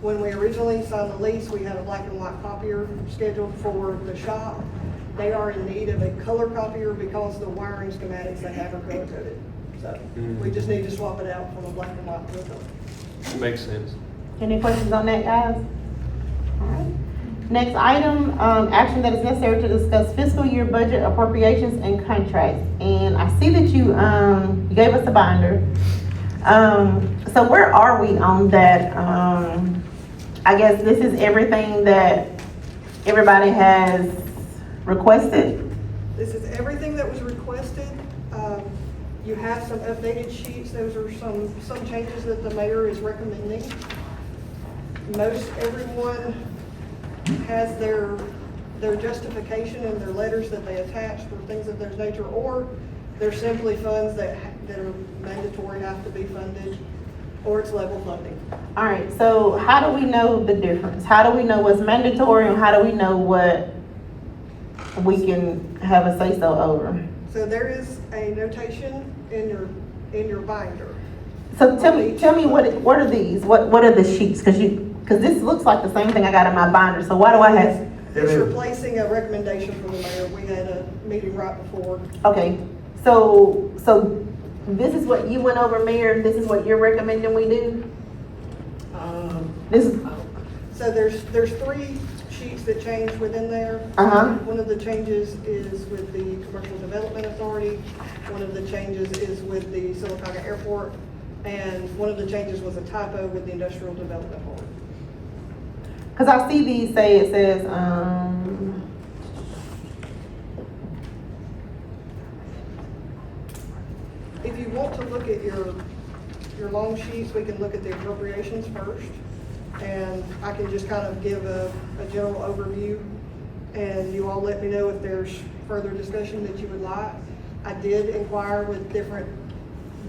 when we originally signed the lease, we had a black and white copier scheduled for the shop. They are in need of a color copier because the wiring schematics they have are color coded. So we just need to swap it out from a black and white to a color. Makes sense. Any questions on that, guys? All right. Next item, action that is necessary to discuss fiscal year budget appropriations and contracts. And I see that you gave us a binder. So where are we on that? I guess this is everything that everybody has requested. This is everything that was requested. You have some updated sheets. Those are some changes that the mayor is recommending. Most everyone has their justification and their letters that they attach for things of this nature, or they're simply funds that are mandatory, have to be funded, or it's level funding. All right, so how do we know the difference? How do we know what's mandatory and how do we know what we can have a say-so over? So there is a notation in your binder. So tell me what are these? What are the sheets? Because this looks like the same thing I got in my binder, so why do I have? It's replacing a recommendation from the mayor. We had a meeting right before. Okay, so this is what you went over, Mayor, this is what you're recommending we do? This is, So there's 3 sheets that change within there. Uh-huh. One of the changes is with the Commercial Development Authority. One of the changes is with the Sylacauga Airport. And one of the changes was a typo with the Industrial Development Board. because I see these say, it says, If you want to look at your long sheets, we can look at the appropriations first. And I can just kind of give a general overview. And you all let me know if there's further discussion that you would like. I did inquire with different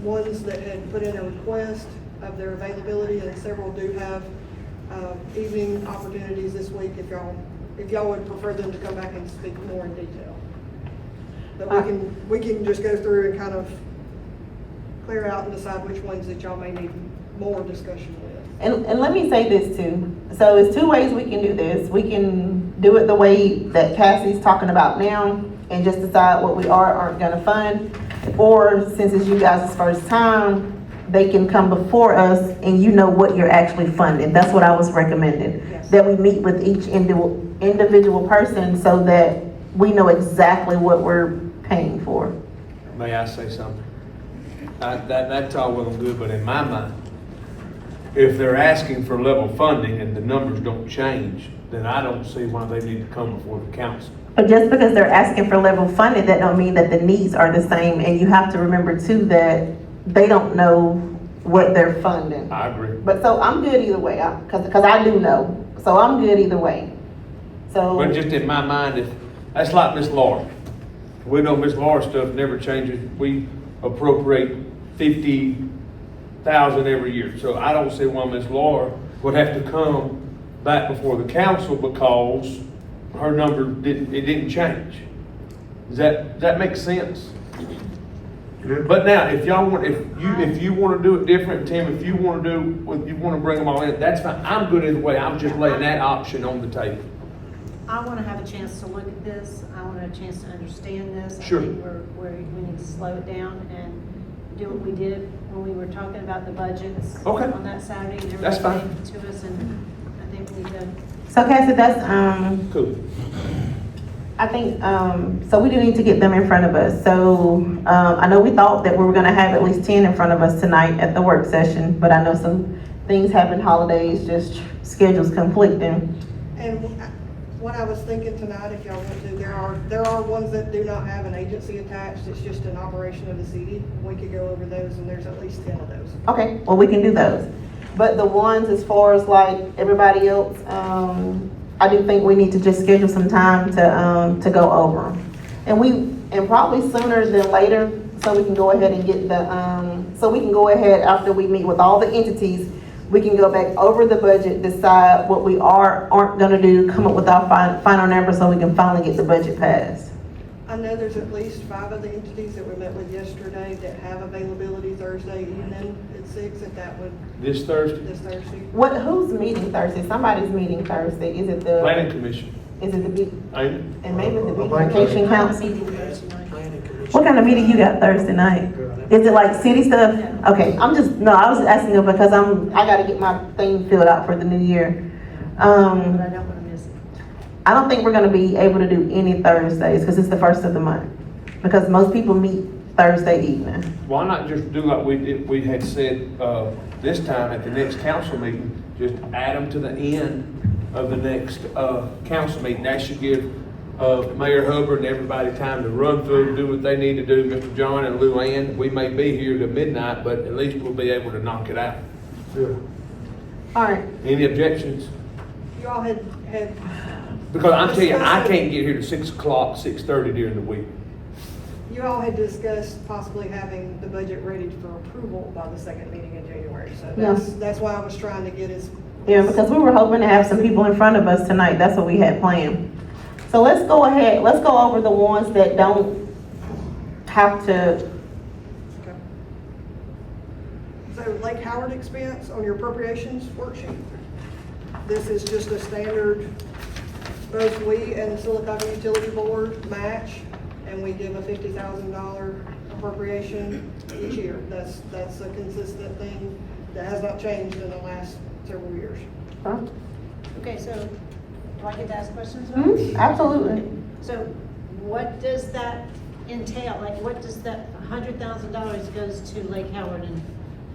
ones that had put in a request of their availability, and several do have evening opportunities this week if y'all would prefer them to come back and speak more in detail. But we can just go through and kind of clear out and decide which ones that y'all may need more discussion with. and let me say this too. So it's 2 ways we can do this. We can do it the way that Cassie's talking about now and just decide what we aren't gonna fund. Or since it's you guys' first time, they can come before us and you know what you're actually funding. That's what I was recommending. Yes. That we meet with each individual person so that we know exactly what we're paying for. May I say something? That's all well and good, but in my mind, if they're asking for level funding and the numbers don't change, then I don't see why they need to come before the council. But just because they're asking for level funding, that don't mean that the needs are the same. And you have to remember too that they don't know what they're funding. I agree. But so I'm good either way, because I do know. So I'm good either way. So. But just in my mind, if, that's like Miss Laura. We know Miss Laura stuff never changes. We appropriate 50,000 every year. So I don't see why Miss Laura would have to come back before the council because her number didn't change. Does that make sense? But now, if you want to do it different, Tim, if you want to bring them all in, that's fine. I'm good either way. I'm just laying that option on the table. I want to have a chance to look at this. I want to have a chance to understand this. Sure. I think we need to slow it down and do what we did when we were talking about the budgets. Okay. On that Saturday. And That's fine. everything to us, and I think we need to. So Cassie, that's, Cool. I think, so we do need to get them in front of us. So, I know we thought that we were gonna have at least 10 in front of us tonight at the work session, but I know some things happen, holidays, just schedules conflicting. And what I was thinking tonight, if y'all want to, there are ones that do not have an agency attached. It's just an operation of the city. We could go over those, and there's at least 10 of those. Okay, well, we can do those. But the ones as far as like everybody else, I do think we need to just schedule some time to go over them. And probably sooner than later, so we can go ahead and get so we can go ahead after we meet with all the entities, we can go back over the budget, decide what we aren't gonna do, come up with our final number so we can finally get the budget passed. I know there's at least 5 of the entities that we met with yesterday that have availability Thursday evening at 6, if that would, This Thursday, this Thursday. Who's meeting Thursday? Somebody's meeting Thursday. Is it the? Planning Commission. Is it the big, Ain't it? and maybe the I think so. beautification council? Meeting Thursday night. Planning commission. What kind of meeting you got Thursday night? Is it like city stuff? No. Okay, I was asking you because I gotta get my thing filled out for the new year. But I don't wanna miss it. I don't think we're gonna be able to do any Thursdays, cause it's the first of the month. Because most people meet Thursday evening. Why not just do like we had said, this time at the next council meeting, just add them to the end of the next, council meeting. That should give, Mayor Hubbard and everybody time to run through, do what they need to do. Mr. John and Lou Ann, we may be here to midnight, but at least we'll be able to knock it out. Yeah. Alright, Any objections? You all had Because I'm telling you, I can't get here to 6 o'clock, 6:30 during the week. You all had discussed possibly having the budget ready for approval by the second meeting in January, so that's why I was trying to get as. yeah, because we were hoping to have some people in front of us tonight, that's what we had planned. So let's go ahead, let's go over the ones that don't have to, Okay. So Lake Howard expense on your appropriations worksheet. This is just a standard, both we and the Sylacauga Utility Board match, and we give a $50,000 appropriation each year. That's a consistent thing that has not changed in the last several years. huh? Okay, so, do I get to ask questions about it? Absolutely. So, what does that entail? Like, what does that $100,000 goes to Lake Howard and?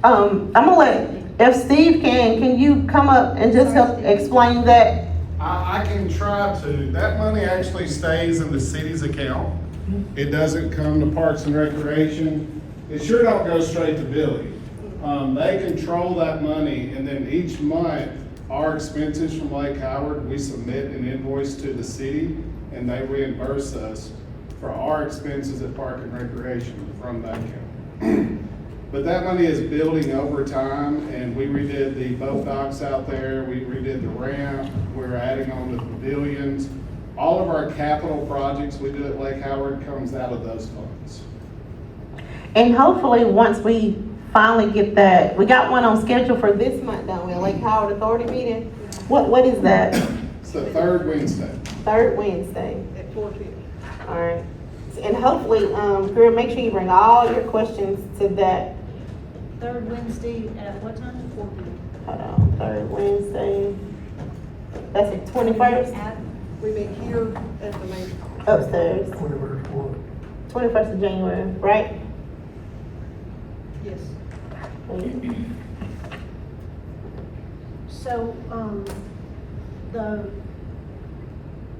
I'm gonna if Steve can you come up and just help explain that? I can try to. That money actually stays in the city's account. It doesn't come to Parks and Recreation. It sure don't go straight to Billy. They control that money, and then each month, our expenses from Lake Howard, we submit an invoice to the city, and they reimburse us for our expenses at Park and Recreation from that account. But that money is building over time, and we redid the boat docks out there, we redid the ramp, we're adding on the pavilions. All of our capital projects we do at Lake Howard comes out of those funds. And hopefully, once we finally get that, we got one on schedule for this month, don't we, Lake Howard Authority meeting? What is that? It's the third Wednesday. Third Wednesday, At 4 p.m. alright. And hopefully, girl, make sure you bring all your questions to that, Third Wednesday at what time? 4 p.m. hold on, third Wednesday. That's the 21st, At, We meet here at the main hall. upstairs, Whatever it's for. 21st of January, right? Yes. so, the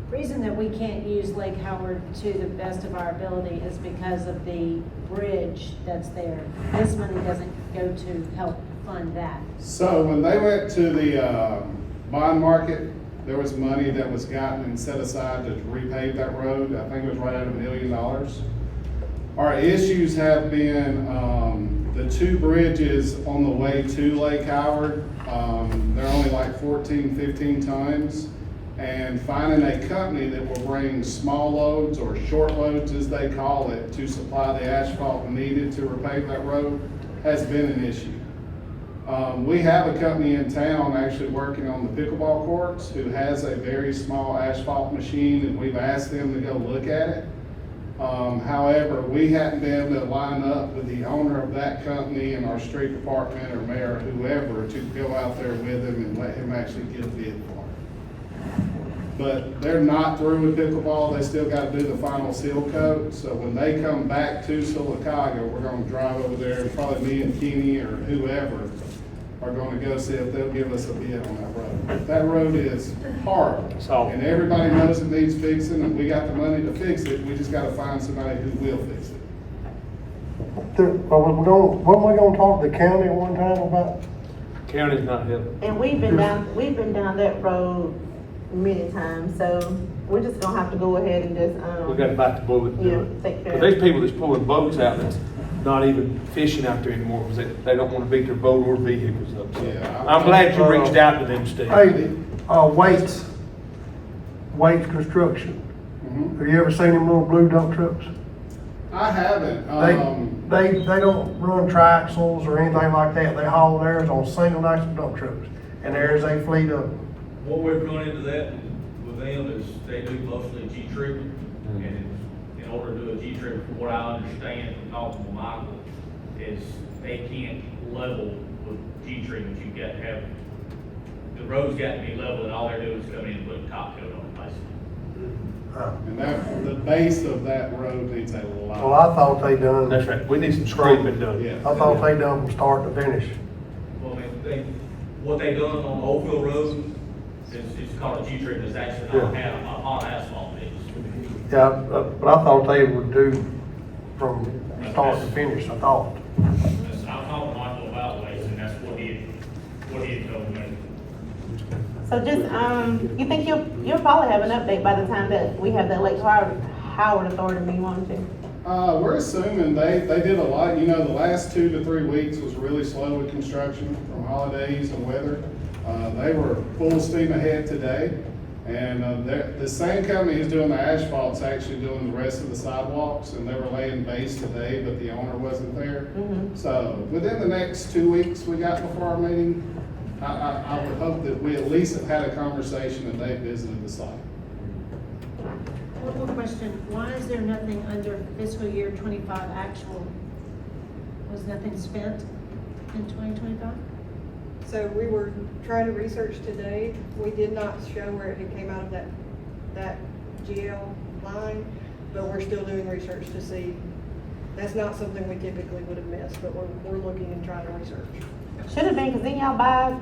reason that we can't use Lake Howard to the best of our ability is because of the bridge that's there. This money doesn't go to help fund that. So when they went to the bond market, there was money that was gotten and set aside to repave that road. I think it was right at $1 million. Our issues have been the two bridges on the way to Lake Howard. They're only like 14, 15 tons. And finding a company that will bring small loads or short loads, as they call it, to supply the asphalt needed to repave that road has been an issue. We have a company in town actually working on the pickleball courts who has a very small asphalt machine, and we've asked them to go look at it. However, we hadn't been able to line up with the owner of that company and our street department or mayor or whoever to go out there with him and let him actually get a bid for it. But they're not through with pickleball, they still gotta do the final seal coat. So when they come back to Sylacauga, we're gonna drive over there, and probably me and Kenny or whoever are gonna go see if they'll give us a bid on that road. That road is horrible, So- and everybody knows it needs fixing, and we got the money to fix it, we just gotta find somebody who will fix it. Wasn't we gonna talk to the county at one time about? County's not helping. And we've been down that road many times, so we're just gonna have to go ahead and just, We gotta bite the bullet and do yeah, it. take care But of there's it. people that's pulling boats out that's not even fishing out there anymore because they don't want to beat their boat or vehicles up. So Yeah, I'm glad you reached out to them, Steve. Hey, Waits Construction. Mhm. Have you ever seen them little blue dump trucks? I haven't, They don't run triaxles or anything like that. They haul theirs on single axle dump trucks. And there's a fleet of them. What we've gone into that, with them is they do mostly G treatment. And in order to do a G treatment, from what I understand from talking with Michael, is they can't level with G treatment. You got to have, the road's got to be level, and all they're doing is come in and put a top coat on it, basically. And that, the base of that road needs a lot. Well, I thought they done. That's right, we need some scraping done. Yeah. I thought they done from start to finish. Well, what they done on Oakville Road is, it's called a G treatment, it's actually not on asphalt base. Yeah, but I thought they would do from start to finish, I thought. That's, I talked to Michael about ways, and that's what he told me. So just, you think you'll probably have an update by the time that we have that Lake Howard Authority meeting, won't you? We're assuming they did a lot, the last 2 to 3 weeks was really slow with construction from holidays and weather. They were full steam ahead today, and the same company who's doing the asphalt's actually doing the rest of the sidewalks, and they were laying base today, but the owner wasn't there. So within the next 2 weeks we got before our meeting, I would hope that we at least have had a conversation and they visited the site. One more question, why is there nothing under fiscal year 25 actual? Was nothing spent in 2025? So we were trying to research today. We did not show where it came out of that GL line, but we're still doing research to see. That's not something we typically would have missed, but we're looking and trying to research. Should have been, because then y'all buy,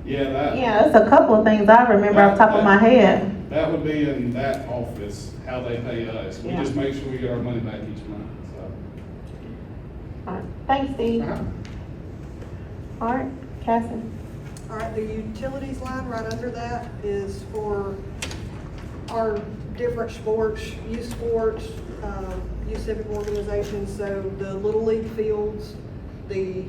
Yeah, it's a couple of things I remember off the top of my head. that would be in that office, how they pay us. We Yeah. just make sure we get our money back each month, All right, thanks, Steve. so. All right, Cassie. All right, the utilities line right under that is for our different sports, youth civic organizations. So the Little League fields, the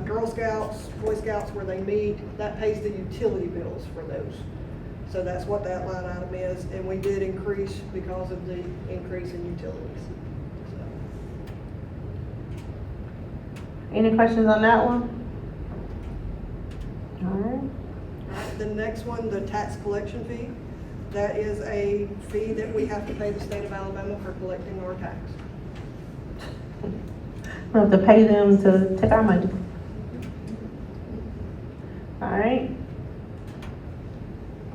Girl Scouts, Boy Scouts where they meet, that pays the utility bills for those. So that's what that line item is, and we did increase because of the increase in utilities. Any questions on that one? All right. All right, the next one, the tax collection fee, that is a fee that we have to pay the state of Alabama for collecting our tax. We have to pay them to take our money. All right.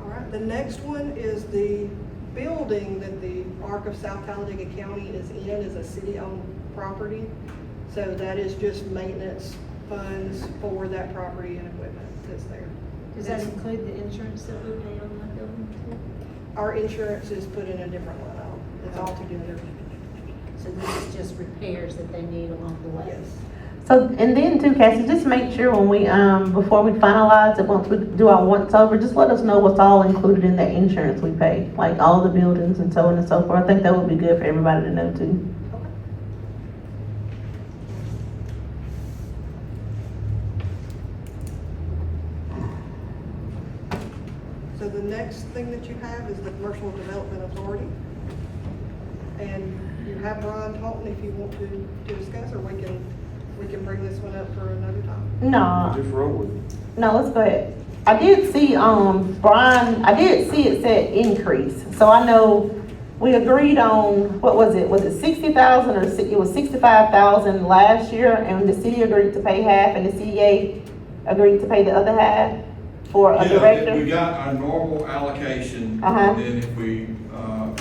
All right, the next one is the building that the Arc of South Talladega County is in, is a city-owned property. So that is just maintenance funds for that property and equipment that's there. Does that include the insurance that we pay on that building too? Our insurance is put in a different line item. It's all together. So this is just repairs that they need along the way? Yes. So, and then too, Cassie, just make sure when we, before we finalize it, once we do our once over, just let us know what's all included in that insurance we pay, like all the buildings and so on and so forth. I think that would be good for everybody to know too. So the next thing that you have is the Commercial Development Authority. And you have Brian Taunton if you want to discuss, or we can bring this one up for another time. No, Just roll with it. no, let's go ahead. I did see, Brian, I did see it said increase. So I know we agreed on, what was it? Was it 60,000 or it was 65,000 last year, and the city agreed to pay half and the CEA agreed to pay the other half for a Yeah, director? we got our normal allocation, Uh-huh. and then if we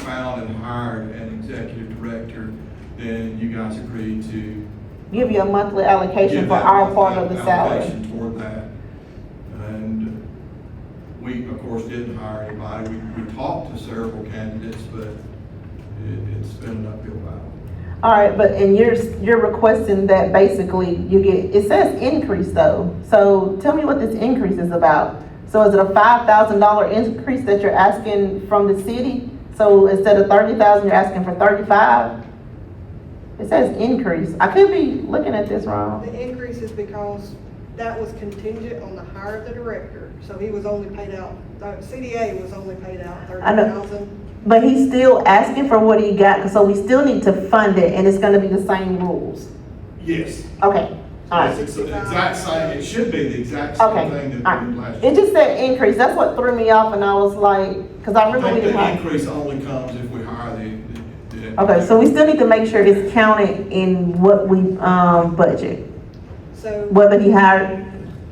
found and hired an executive director, then you guys agreed to Give you a monthly allocation give for that our part of the salary. allocation toward that. And we, of course, didn't hire anybody. We talked to several candidates, but it's been an uphill battle. All right, but, and you're requesting that basically you get, it says increase though. So tell me what this increase is about. So is it a $5,000 increase that you're asking from the city? So instead of 30,000, you're asking for 35? It says increase. I could be looking at this wrong. The increase is because that was contingent on the hire of the director. So he was only paid out, CDA was only paid out I know. 30,000. But he's still asking for what he got, so we still need to fund it, and it's gonna be the same rules. Yes. Okay, All right. It's the exact same, it should be the exact same Okay, thing all that we did right. last It year. just said increase, that's what threw me off, and I was like, cause I I remember we think didn't the have. increase only comes if we hire the. Okay, so we still need to make sure it's counted in what we, budget, So, whether he hired,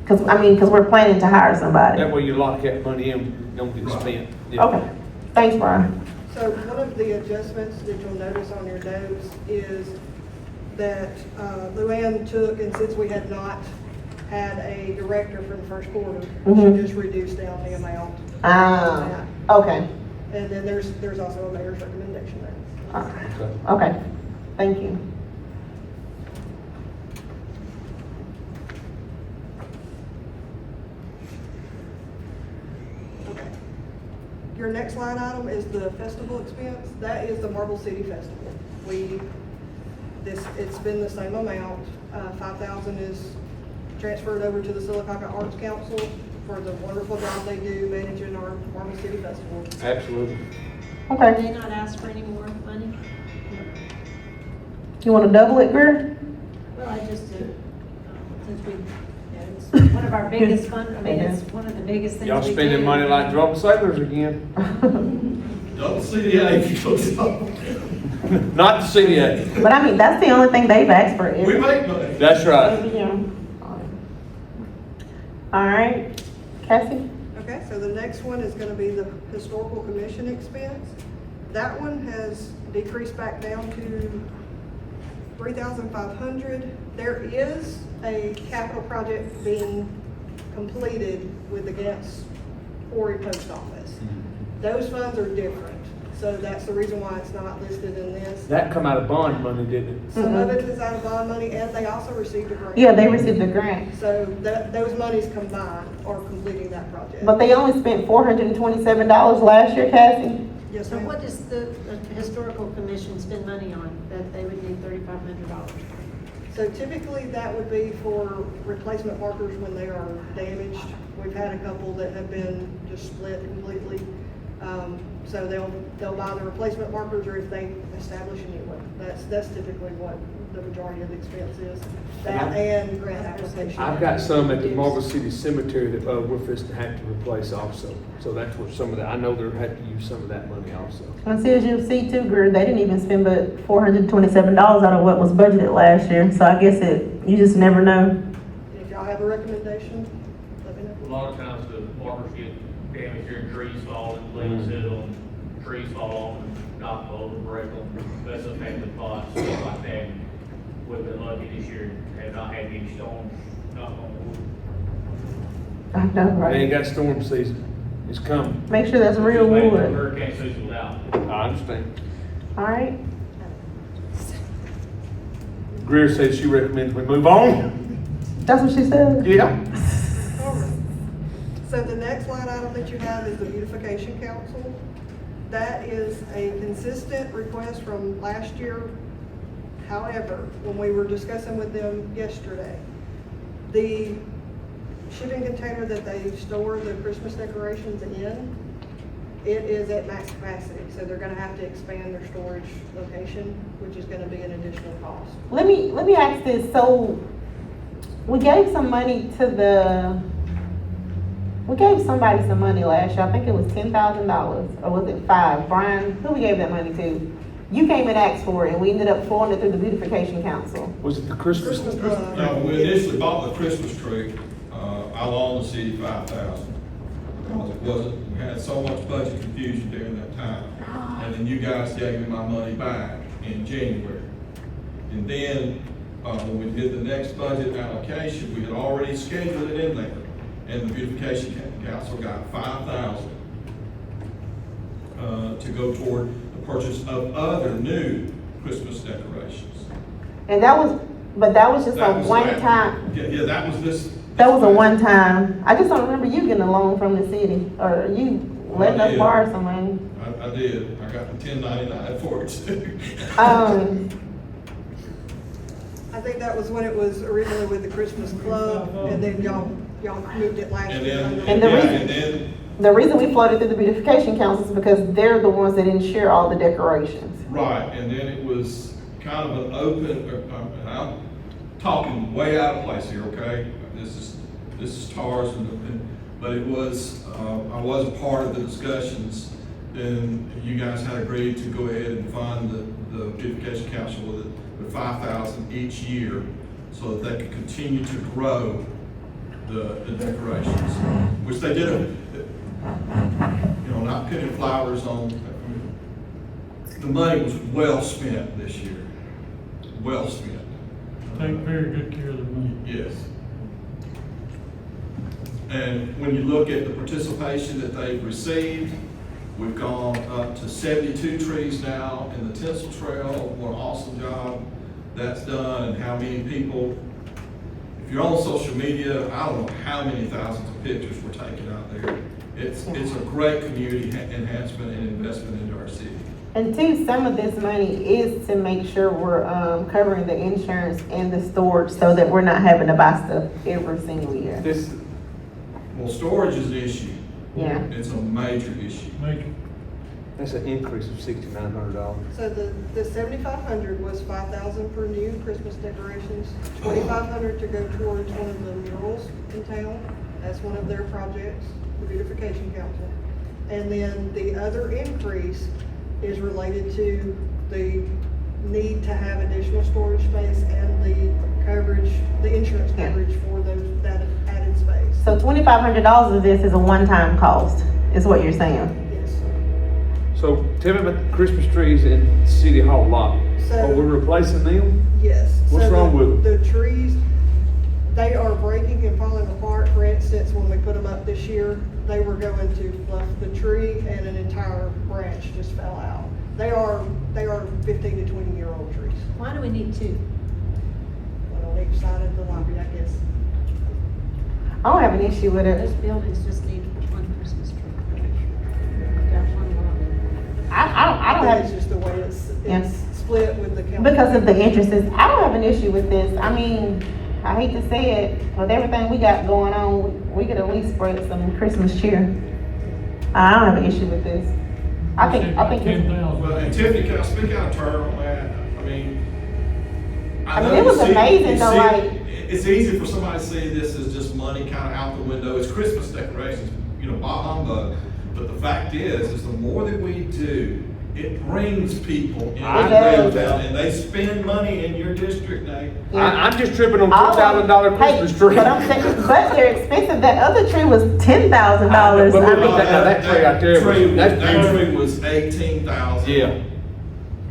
cause we're planning to hire somebody. That way you lock that money in, don't get spent. Yeah. Okay, thanks, Brian. so one of the adjustments that you'll notice on your notes is that Luann took, and since we had not had a director for the first quarter, Mhm. she just reduced down the amount. Okay, And then there's also a mayor's recommendation there. okay, thank you. Okay. Your next line item is the festival expense. That is the Marble City Festival. It's been the same amount. 5,000 is transferred over to the Sylacauga Arts Council for the wonderful job they do managing our Marble City Festival. Absolutely. Did Okay, they not ask for any more money? you wanna double it, Greer? Well, I just, since we, it's one of our biggest fund, I mean, it's one of the biggest things we do. Y'all spending money like drunk sailors again. Double CDA if you go to. Not the CDA. But that's the only thing they've asked for. We make money. That's right. All right, Cassie? Okay, so the next one is gonna be the historical commission expense. That one has decreased back down to 3,500. There is a capital project being completed with the Gants Quarry Post Office. Those funds are different, so that's the reason why it's not listed in this. That come out of bond money, didn't it? Some of it is out of bond money, and they also received a grant. Yeah, they received the grant, So those monies combined are completing that project. but they only spent $427 last year, Cassie? Yes, So ma'am. what does the historical commission spend money on that they would need $3,500? So typically, that would be for replacement markers when they are damaged. We've had a couple that have been just split completely. So they'll buy the replacement markers, or if they establish a new one. That's typically what the majority of the expense is. That and grant application. I've got some at the Marble City Cemetery that, we're fixing to have to replace also. So that's where some of that, I know they'll have to use some of that money also. And see, as you'll see too, Greer, they didn't even spend but $427 out of what was budgeted last year, so I guess you just never know. If y'all have a recommendation, let me A know. lot of times the markers get damaged here, trees fall and leaves hit them, trees fall off and knock over, break them. That's a family cost, stuff like that. We've been lucky this year, have not had any storms, knock on wood. I know, They ain't right? got storm season. It's coming. Make sure that's real Just waiting for wood. Hurricane season without. I understand. All right, Greer said she recommends we move on. that's what she said? Yeah. So the next line item that you have is the beautification council. That is a consistent request from last year. However, when we were discussing with them yesterday, the shipping container that they store the Christmas decorations in, it is at max capacity, so they're gonna have to expand their storage location, which is gonna be an additional cost. Let me ask this, so we gave some money to we gave somebody some money last year, I think it was $10,000, or was it $5? Brian, who we gave that money to? You came and asked for it, and we ended up flowing it through the beautification council. Was it the Christmas? No, we initially bought the Christmas tree, I loaned the city 5,000. Because it wasn't, we had so much budget confusion during that time. And then you guys gave me my money back in January. And then, when we did the next budget allocation, we had already scheduled it in there. And the beautification council got 5,000 to go toward the purchase of other new Christmas decorations. And that was just That a was one last- time, Yeah, that was this. that was a one time. I just don't remember you getting a loan from the city, or you letting us did. borrow some money. I did. I got the 1099 for it too. I think that was when it was originally with the Christmas Club, and then y'all moved it last And year. then, And the yeah, reason- and then, The reason we floated through the beautification council is because they're the ones that insure all the decorations. right, and then it was kind of an open, talking way out of place here, okay? This is TARS, but it was, I was a part of the discussions. Then you guys had agreed to go ahead and fund the beautification council with $5,000 each year so that they could continue to grow the decorations, which they did, not putting flowers on. The money was well spent this year, well spent. Take very good care of the money. Yes. And when you look at the participation that they've received, we've gone up to 72 trees now in the Tinsel Trail. What an awesome job that's done, and how many people, if you're on social media, I don't know how many thousands of pictures were taken out there. It's a great community enhancement and investment into our city. And two, some of this money is to make sure we're covering the insurance and the storage so that we're not having to buy stuff every single year. Well, storage is an issue. Yeah. It's a major issue. That's an increase of $6,900. So the 7,500 was 5,000 for new Christmas decorations, 2,500 to go towards one of the murals in town. That's one of their projects, the beautification council. And then the other increase is related to the need to have additional storage space and the coverage, the insurance coverage for that added space. So $2,500 of this is a one-time cost, is what you're saying? Yes. So tell me about the Christmas trees in City Hall lot. So- Are we replacing them? Yes. What's So wrong with them? The trees, they are breaking and falling apart. For instance, when we put them up this year, they were going to fluff the tree and an entire branch just fell out. They are 15 to 20-year-old trees. Why do we need two? One on each side of the lobby, I guess. I don't have an issue with Those it. buildings just need one Christmas tree. Got one lot. I don't That's have, just the way it's Yeah. split with the council. because of the entrances, I don't have an issue with this. I mean, I hate to say it, with everything we got going on, we could at least spread some Christmas cheer. I don't have an issue with this. I think it's, Well, and Tiffany, can I speak out of turn on that? I mean, I mean, it was amazing though, like, it's easy for somebody to see this as just money kind of out the window. It's Christmas decorations, bah humbug. But the fact is the more that we do, it brings people in does. downtown, and they spend money in your district, Nate. I'm just tripping on all of- $4,000 Christmas hey, tree. But I'm saying, but they're expensive. That other tree was $10,000. But I now mean, that tree out there was- that's That beautiful. tree was $18,000. Yeah.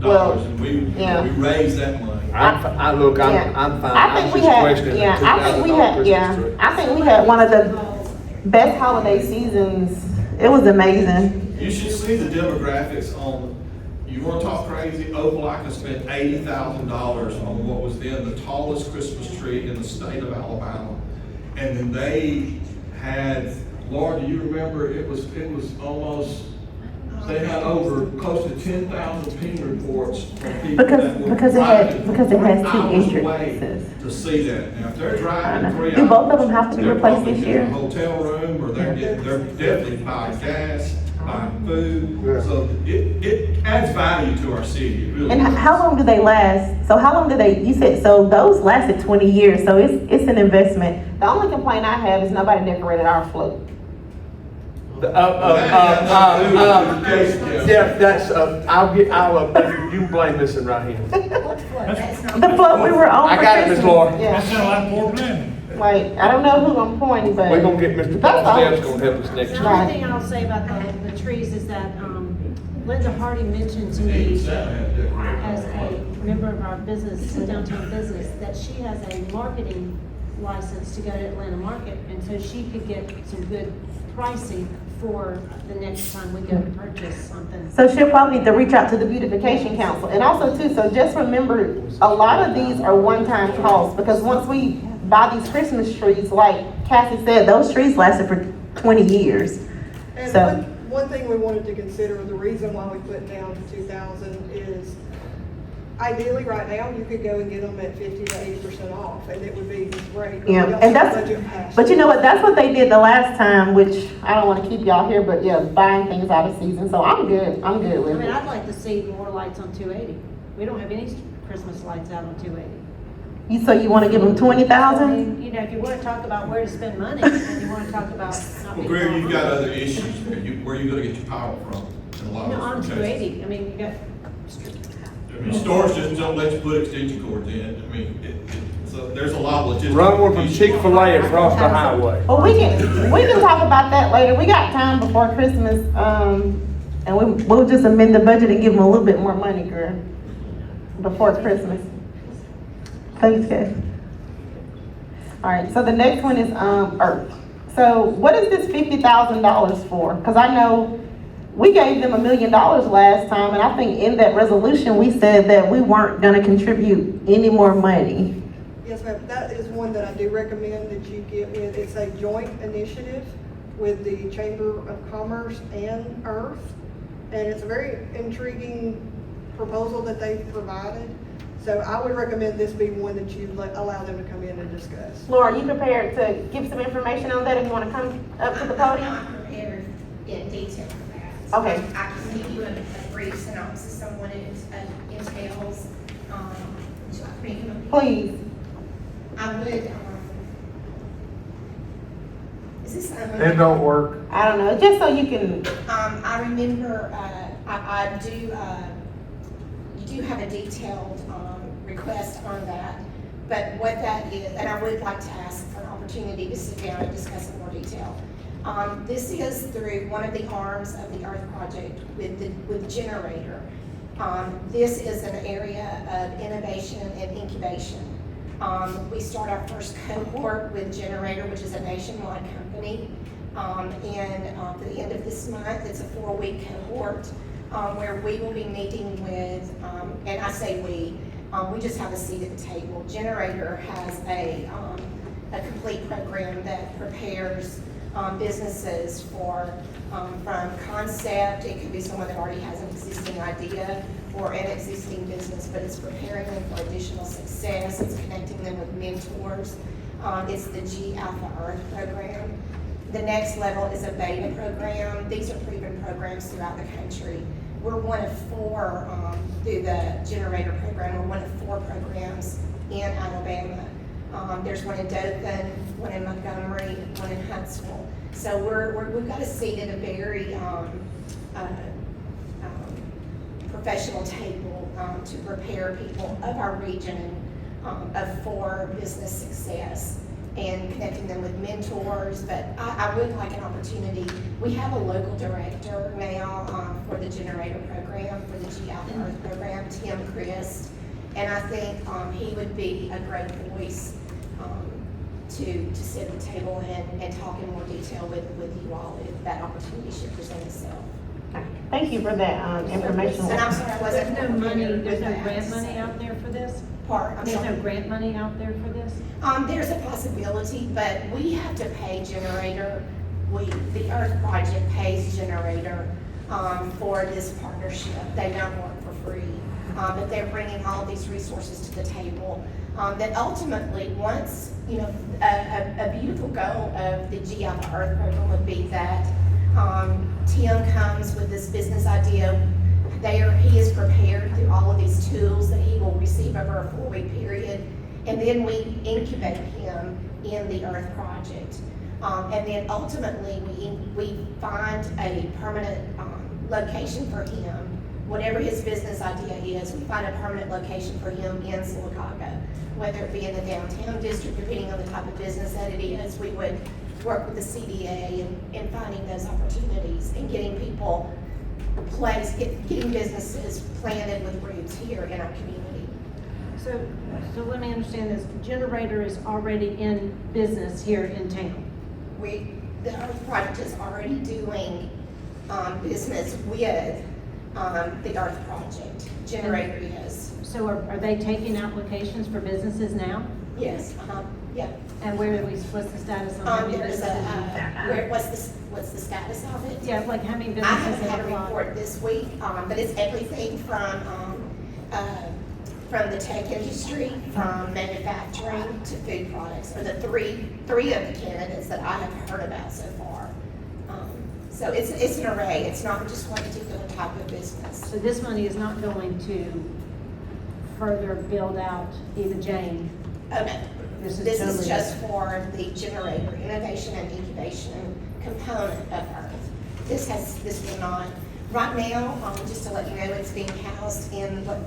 Well, And we yeah. raised that money. I'm fine. I'm fine. I think we was just had, questioning the yeah, I think we $2,000 had, Christmas yeah, tree. I think we had one of the best holiday seasons. It was amazing. You should see the demographics on, you wanna talk crazy, Opelika spent $80,000 on what was then the tallest Christmas tree in the state of Alabama. And then they had, Laura, do you remember, it was almost, they had over close to 10,000 ping reports from people that were Because it driving has 2 hours away entrances. to see that. Now, if they're I driving know. 3 hours. Do both of them have to be they're replaced probably this getting year? a hotel room, or they're definitely buying gas, buying food. Yeah. So it adds value to our city, it really And does. how long do they last? So how long do they, you said, so those lasted 20 years, so it's an investment. The only complaint I have is nobody decorated our float. Yeah, that's, you can blame this one right here. The float we were on I for got it, Miss Christmas. Laura. Yeah, like Fort Blenheim. like, I don't know who I'm pointing, but. We're gonna get Mr. That's Paul all. Stebb's gonna help us next The year. only thing I'll say about the trees is that, Linda Hardy mentioned to me as a member of our business, downtown business, that she has a marketing license to go to Atlanta Market, and so she could get some good pricing for the next time we go to purchase something. So she'll probably need to reach out to the beautification council. And also too, so just remember, a lot of these are one-time costs, because once we buy these Christmas trees, like Cassie said, those trees lasted for 20 years. And So- one thing we wanted to consider, the reason why we put down to 2,000 is ideally right now, you could go and get them at 50 to 80% off, and it would be great. but we Yeah, don't and have that's, budget past but you it. know what, that's what they did the last time, which I don't wanna keep y'all here, but yeah, buying things out of season, so I'm good I with mean, it. I'd like to see more lights on 280. We don't have any Christmas lights out on 280. So you wanna give them 20,000? You know, if you wanna talk about where to spend money, and you wanna talk about not Well, being. Greg, you've got other issues. Where are you gonna get your power from in a lot No, of on those two cases? eighty, I mean, you got, I mean, stores just don't let you put extension cords in. I mean, so there's a lot of logistics. Run one from Chick-fil-A across the highway. Well, we can talk about that later. We got time before Christmas, and we'll just amend the budget and give them a little bit more money, girl, before Christmas. Thanks, Kay. All right, so the next one is, Earth. So what is this $50,000 for? Cause I know we gave them $1 million last time, and I think in that resolution, we said that we weren't gonna contribute any more money. Yes, ma'am, that is one that I do recommend that you get with, it's a joint initiative with the Chamber of Commerce and Earth. And it's a very intriguing proposal that they've provided. So I would recommend this be one that you allow them to come in and discuss. Laura, are you prepared to give some information on that if you wanna come up to the podium? I'm not prepared in detail for that. Okay. I can give you a brief synopsis on what it entails. Would you like me to? Please. I would, is this? It don't work. I don't know, just so you can, I remember, I do, you do have a detailed, request on that. But what that is, and I would like to ask for an opportunity to sit down and discuss in more detail. This is through one of the arms of the Earth Project with Generator. This is an area of innovation and incubation. We start our first cohort with Generator, which is a nationwide company. And at the end of this month, it's a 4-week cohort where we will be meeting with, and I say we just have a seat at the table. Generator has a complete program that prepares businesses for, from concept, it could be someone that already has an existing idea or an existing business, but it's preparing them for additional success, it's connecting them with mentors. It's the G Alpha Earth program. The next level is a beta program. These are proven programs throughout the country. We're one of 4, through the Generator program, we're one of 4 programs in Alabama. There's one in Dothan, one in Montgomery, one in Huntsville. So we've got a seat at a very professional table to prepare people of our region for business success and connecting them with mentors. But I would like an opportunity. We have a local director now for the Generator program, for the G Alpha Earth program, Tim Christ. And I think he would be a great voice to sit at the table and talk in more detail with you all if that opportunity should present itself. thank you for that, information. And I'm sorry, I wasn't. there's no money, prepared there's with no that. grant money out there for this? I'm There's sorry. no grant money out there for this? There's a possibility, but we have to pay Generator. The Earth Project pays Generator for this partnership. They don't work for free, but they're bringing all these resources to the table. That ultimately, once, a beautiful goal of the G Alpha Earth program would be that Tim comes with this business idea. He is prepared through all of these tools that he will receive over a 4-week period, and then we incubate him in the Earth Project. And then ultimately, we find a permanent location for him. Whatever his business idea is, we find a permanent location for him in Sylacauga, whether it be in the downtown district, depending on the type of business that it is. We would work with the CDA in finding those opportunities and getting people getting businesses planted with roots here in our community. So let me understand this, Generator is already in business here in town? The Earth Project is already doing business with the Earth Project. Generator is. So are they taking applications for businesses now? Yes, yeah. And what's the status on how many There's businesses? what's the status of it? Yeah, like how many I businesses haven't had have a applied? report this week, but it's everything from the tech industry, from manufacturing to food products, are the three of the candidates that I have heard about so far. So it's an array, it's not just one particular type of business. So this money is not going to further build out Eva Jane Oh, no. This is This is totally just for the generator, innovation and incubation component of Earth. This will not, right now, just to let you know, it's being housed in what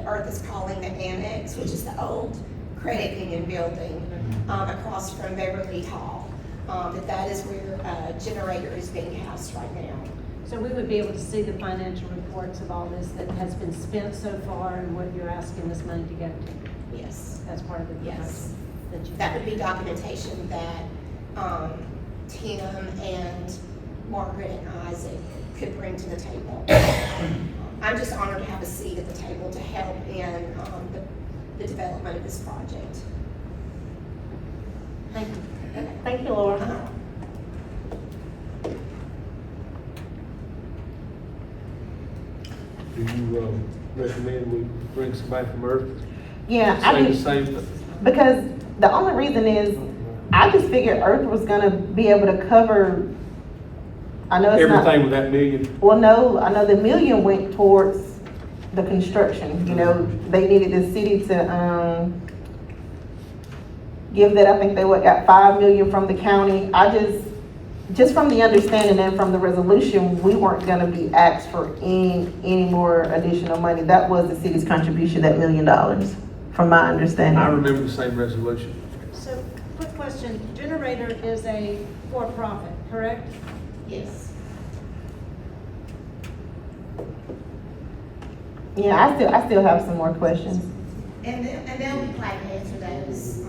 Earth is calling the Annex, which is the old credit union building, across from Beverly Hall. That is where generator is being housed right now. So we would be able to see the financial reports of all this that has been spent so far and what you're asking this money to go to? Yes. That's part of the Yes. proposal. That would be documentation that Tim and Margaret and Isaac could bring to the table. I'm just honored to have a seat at the table to help in the development of this project. Thank you. Okay. Thank you, Laura. Uh-huh. Do you recommend we bring somebody from Earth? Yeah, I Say the mean, same thing? because the only reason is, I just figured Earth was gonna be able to cover, I know it's not. Everything with that million? Well, no, I know the million went towards the construction, you know, they needed the city to, give that, I think they got 5 million from the county. Just from the understanding and from the resolution, we weren't gonna be asked for any more additional money. That was the city's contribution, that $1 million, from my understanding. I remember the same resolution. So, quick question, Generator is a for-profit, correct? Yes. Yeah, I still have some more questions. And they'll be glad to answer those.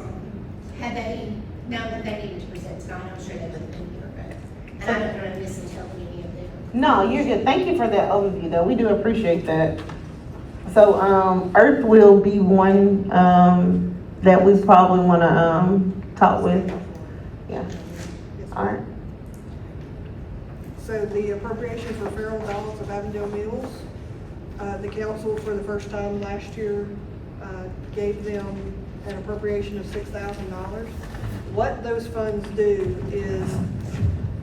Had they known that they needed to present tonight, I'm sure they would have been here, but, and I don't want to misinterpret any of them. No, you're good. Thank you for that overview, though. We do appreciate that. So, Earth will be one, that we probably wanna, talk with. Yeah, all right. So the appropriation for feral dogs of Avondale Mills, the council for the first time last year gave them an appropriation of $6,000. What those funds do is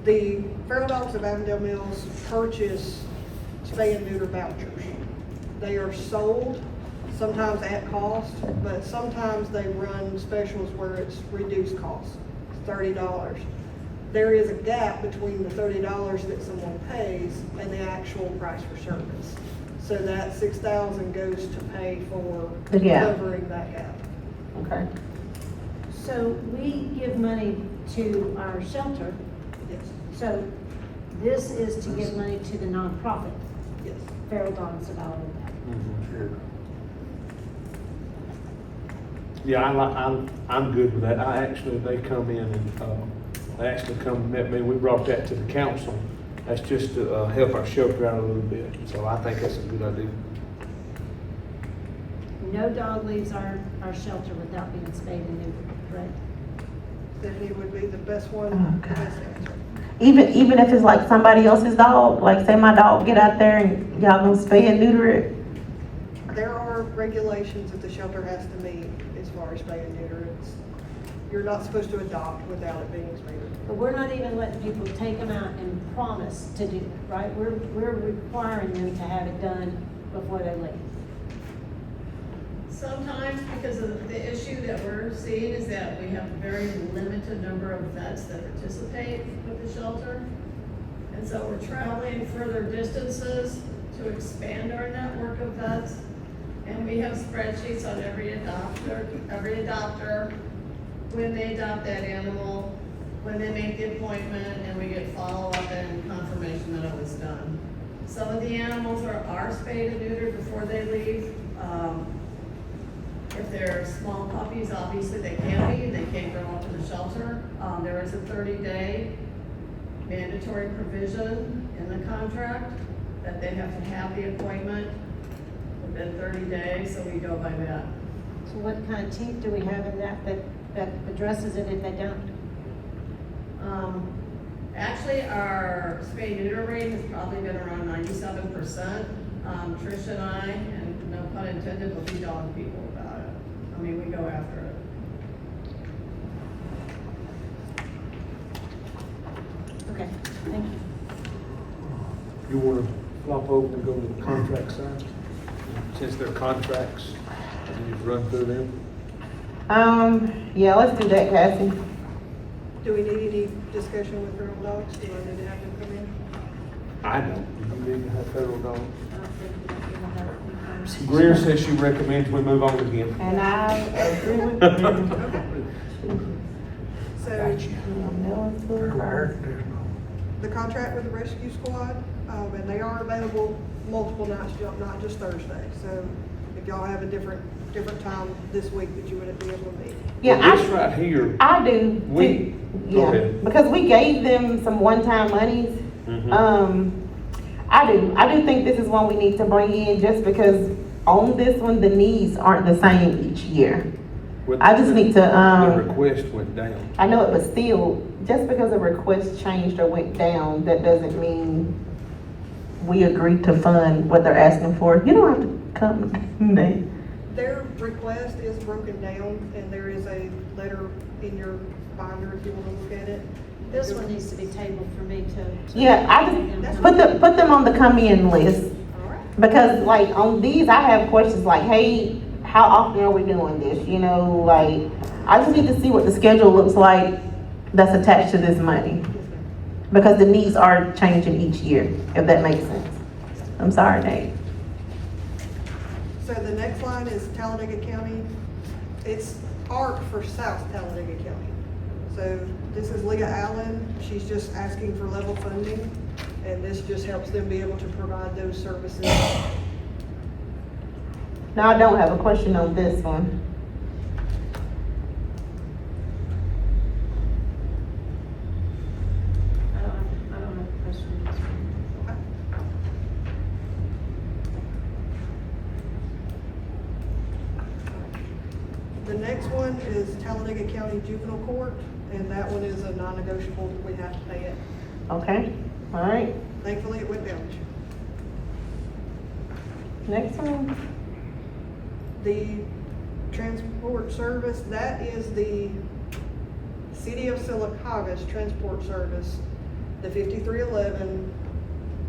the feral dogs of Avondale Mills purchase spay and neuter vouchers. They are sold sometimes at cost, but sometimes they run specials where it's reduced cost, $30. There is a gap between the $30 that someone pays and the actual price for service. So that $6,000 goes to pay for The gap. covering that gap. Okay. So we give money to our shelter, Yes, so this is to give money to the nonprofit, yes. Feral Dogs of Alabama. Yeah, I'm good with that. They come in and, they actually come and met me. We brought that to the council. That's just to, help our shelter out a little bit. So I think that's a good idea. No dog leaves our shelter without being spayed and neutered, correct? Then he would be the best one, Oh, the best answer. Even if it's like somebody else's dog, like say my dog get out there and y'all gonna spay and neuter it? There are regulations that the shelter has to meet as far as spay and neuter. You're not supposed to adopt without it being spayed. But we're not even letting people take them out and promise to do it, right? We're requiring them to have it done before they leave. Sometimes, because of the issue that we're seeing is that we have a very limited number of vets that participate with the shelter. And so we're traveling further distances to expand our network of vets. And we have spreadsheets on every adopter, when they adopt that animal, when they make the appointment, and we get follow-up and confirmation that it was done. Some of the animals are spayed and neutered before they leave. If they're small puppies, obviously they can't be, they can't grow up in the shelter. There is a 30-day mandatory provision in the contract that they have to have the appointment within 30 days, so we go by that. So what kind of teeth do we have in that addresses it if they don't? Actually, our spay neuter rate has probably been around 97%. Trish and I, and no pun intended, will be dog people about it. I mean, we go after it. Okay, thank you. You wanna flop over and go to the contract side? Since they're contracts, and you just run through them? Yeah, let's do that, Cassie. Do we need any discussion with feral dogs? Do I need to have them come in? I don't. You need to have federal dogs. I don't think we can have that. Greer says she recommends we move on again. And I agree with you. So the contract with the rescue squad, and they are available multiple nights, not just Thursday. So if y'all have a different time this week that you wouldn't be able to meet. Yeah, Well, this right here, I do. We- too. go Yeah, ahead. because we gave them some one-time monies. Mhm. I do think this is one we need to bring in just because on this one, the needs aren't the same each year. I just need to, The request went down. I know it, but still, just because a request changed or went down, that doesn't mean we agreed to fund what they're asking for. You don't have to come, Nate. Their request is broken down, and there is a letter in your binder if you want to look at it. This one needs to be tabled for me to. Yeah, I just, put them on the come in list. All right. Because like on these, I have questions like, hey, how often are we doing this? You know, like, I just need to see what the schedule looks like that's attached to this money. Because the needs are changing each year, if that makes sense. I'm sorry, Nate. So the next line is Talladega County. It's ARC for South Talladega County. So this is Leah Allen. She's just asking for level funding, and this just helps them be able to provide those services. Now, I don't have a question on this one. I don't have a question on this one. The next one is Talladega County Juvenile Court, and that one is a non-negotiable. We have to pay it. Okay, all right. Thankfully, it went down. Next one. The transport service, that is the City of Sylacauga's transport service, the 5311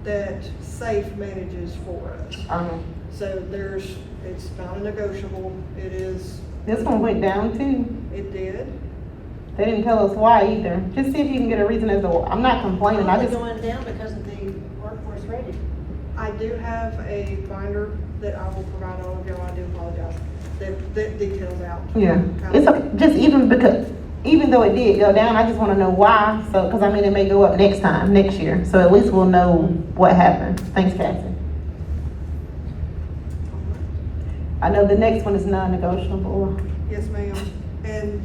that SAFE manages for us. So it's not a negotiable, it is, This one went down too. it did. They didn't tell us why either. Just see if you can get a reason as to, I'm not complaining, I Probably just, going down because of the workforce rating. I do have a binder that I will provide all of y'all, I do apologize, that details out. yeah. It's okay, just even though it did go down, I just wanna know why, so, cause I mean, it may go up next year, so at least we'll know what happened. Thanks, Cassie. I know the next one is non-negotiable. Yes, ma'am. And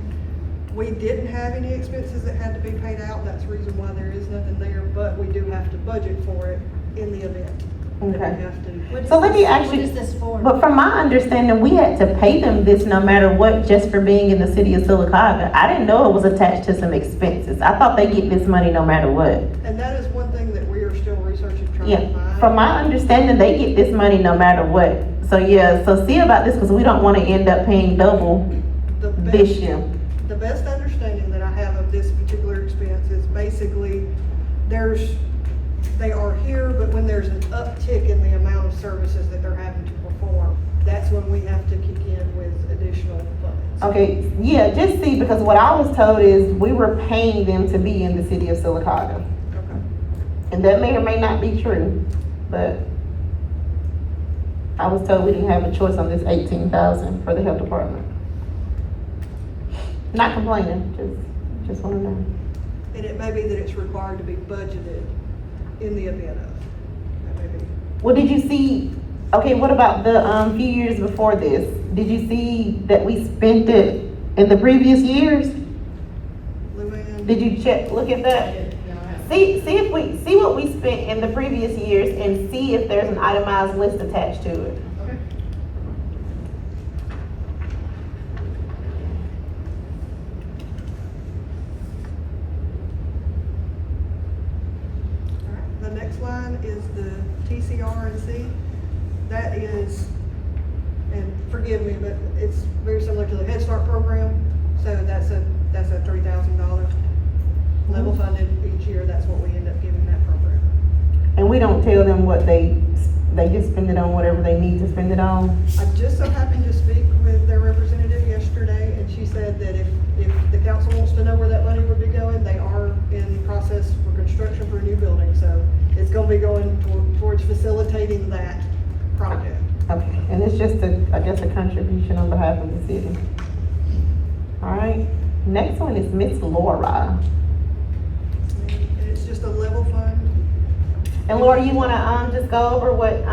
we didn't have any expenses that had to be paid out. That's the reason why there is nothing there, but we do have to budget for it in the event. that we Okay. have to. What is So let me this- actually- What is this for? But from my understanding, we had to pay them this no matter what, just for being in the city of Sylacauga. I didn't know it was attached to some expenses. I thought they get this money no matter what. And that is one thing that we are still researching, trying Yeah, to find. from my understanding, they get this money no matter what. So yeah, so see about this, because we don't want to end up paying double The this best, year. the best understanding that I have of this particular expense is basically, they are here, but when there's an uptick in the amount of services that they're having to perform, that's when we have to kick in with additional funds. Okay, yeah, just see, because what I was told is we were paying them to be in the city of Sylacauga. Okay. And that may or may not be true, but I was told we didn't have a choice on this 18,000 for the health department. Not complaining, just wanna know. And it may be that it's required to be budgeted in the event of. That may be. Well, did you see, okay, what about the, few years before this? Did you see that we spent it in the previous years? Luann? Did you look at that? See what we spent in the previous years and see if there's an itemized list attached to it. Okay. All right, the next line is the TCR&C. That is, and forgive me, but it's very similar to the Head Start program. So that's a $3,000 level funded each year. That's what we end up giving that program. And we don't tell them what they just spend it on whatever they need to spend it on. I just so happened to speak with their representative yesterday, and she said that if the council wants to know where that money would be going, they are in process for construction for a new building. So it's gonna be going towards facilitating that project. Okay, and it's just I guess a contribution on behalf of the city. All right, next one is Miss Laura. And it's just a level fund. And Laura, you wanna, just go over what,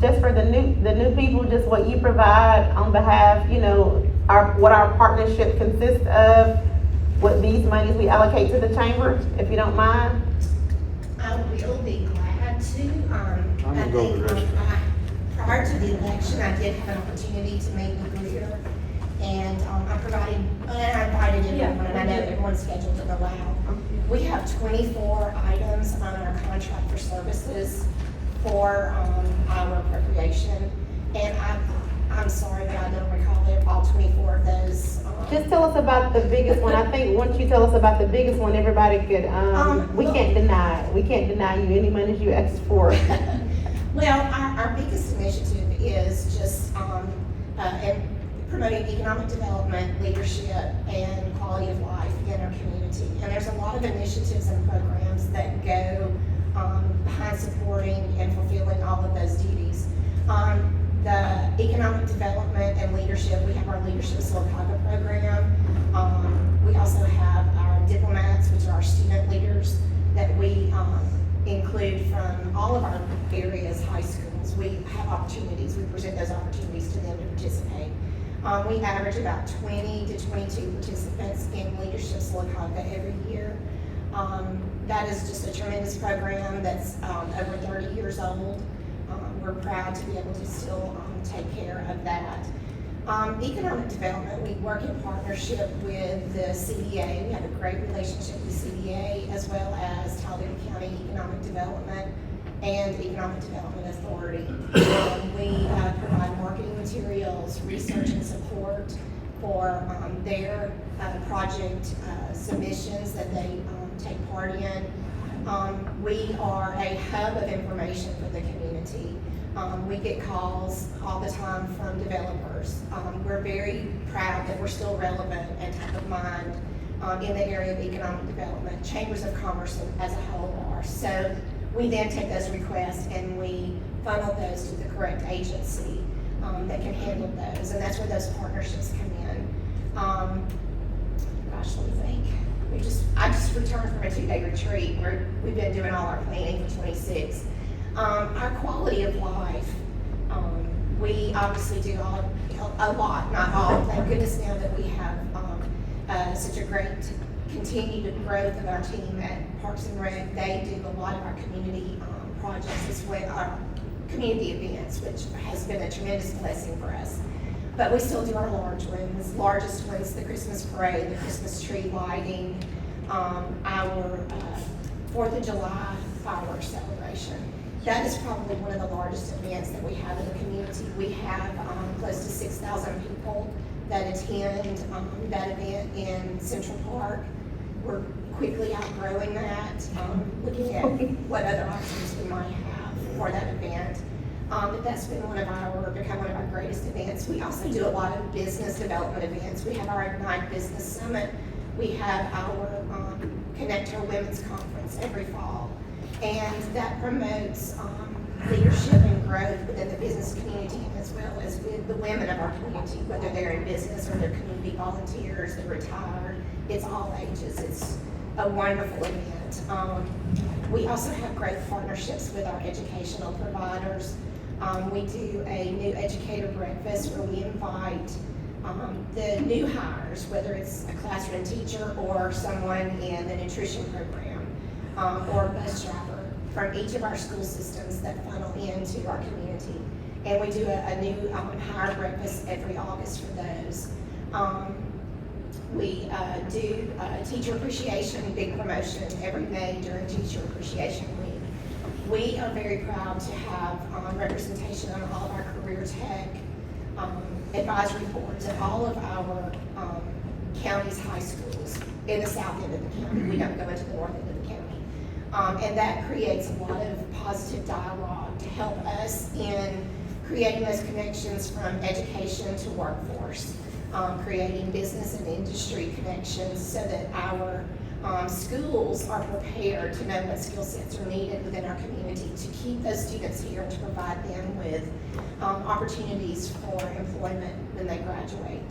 just for the new people, just what you provide on behalf, you know, what our partnership consists of, what these monies we allocate to the chamber, if you don't mind? I will be glad to. I'm gonna go to the restaurant. Prior to the election, I did have an opportunity to meet with Greer, and I invited everyone, and I know everyone's scheduled to go out. We have 24 items on our contract for services for our appropriation, and I'm sorry, but I don't recall all 24 of those. Just tell us about the biggest one. I think once you tell us about the biggest one, everybody could, we can't deny it. We can't deny you any monies you asked for. Well, our biggest initiative is just promoting economic development, leadership, and quality of life in our community. And there's a lot of initiatives and programs that go behind supporting and fulfilling all of those duties. The economic development and leadership, we have our Leadership Sylacauga program. We also have our diplomats, which are our student leaders that we include from all of our areas, high schools. We have opportunities, we present those opportunities to them to participate. We average about 20 to 22 participants in Leadership Sylacauga every year. That is just a tremendous program that's over 30 years old. We're proud to be able to still take care of that. Economic development, we work in partnership with the CDA. We have a great relationship with CDA as well as Talladega County Economic Development and Economic Development Authority. We provide marketing materials, research and support for their project submissions that they take part in. We are a hub of information for the community. We get calls all the time from developers. We're very proud that we're still relevant and top of mind in the area of economic development. Chambers of Commerce as a whole are. So we then take those requests and we funnel those to the correct agency that can handle those. And that's where those partnerships come in. Gosh, let me think. I just returned from a 2-day retreat where we've been doing all our planning for 26. Our quality of life, we obviously do a lot, not all. Thank goodness now that we have such a great continued growth of our team at Parks and Rec. They do a lot of our community projects as well, our community events, which has been a tremendous blessing for us. But we still do our largest ones, the Christmas parade, the Christmas tree lighting, our 4th of July fireworks celebration. That is probably one of the largest events that we have in the community. We have close to 6,000 people that attend that event in Central Park. We're quickly outgrowing that, looking at what other options we might have for that event. But that's been become one of our greatest events. We also do a lot of business development events. We have our Ignite Business Summit. We have our Connect Our Women's Conference every fall. And that promotes leadership and growth within the business community as well as with the women of our community, whether they're in business or they're community volunteers, they're retired. It's all ages. It's a wonderful event. We also have great partnerships with our educational providers. We do a new educator breakfast where we invite the new hires, whether it's a classroom teacher or someone in the nutrition program or a bus driver from each of our school systems that funnel into our community. And we do a new hire breakfast every August for those. We do teacher appreciation, big promotion every May during Teacher Appreciation Week. We are very proud to have representation on all of our career tech advisory boards at all of our county's high schools in the south end of the county. We don't go into the north end of the county. And that creates a lot of positive dialogue to help us in creating those connections from education to workforce. creating business and industry connections so that our schools are prepared to know what skill sets are needed within our community to keep those students here and to provide them with opportunities for employment when they graduate.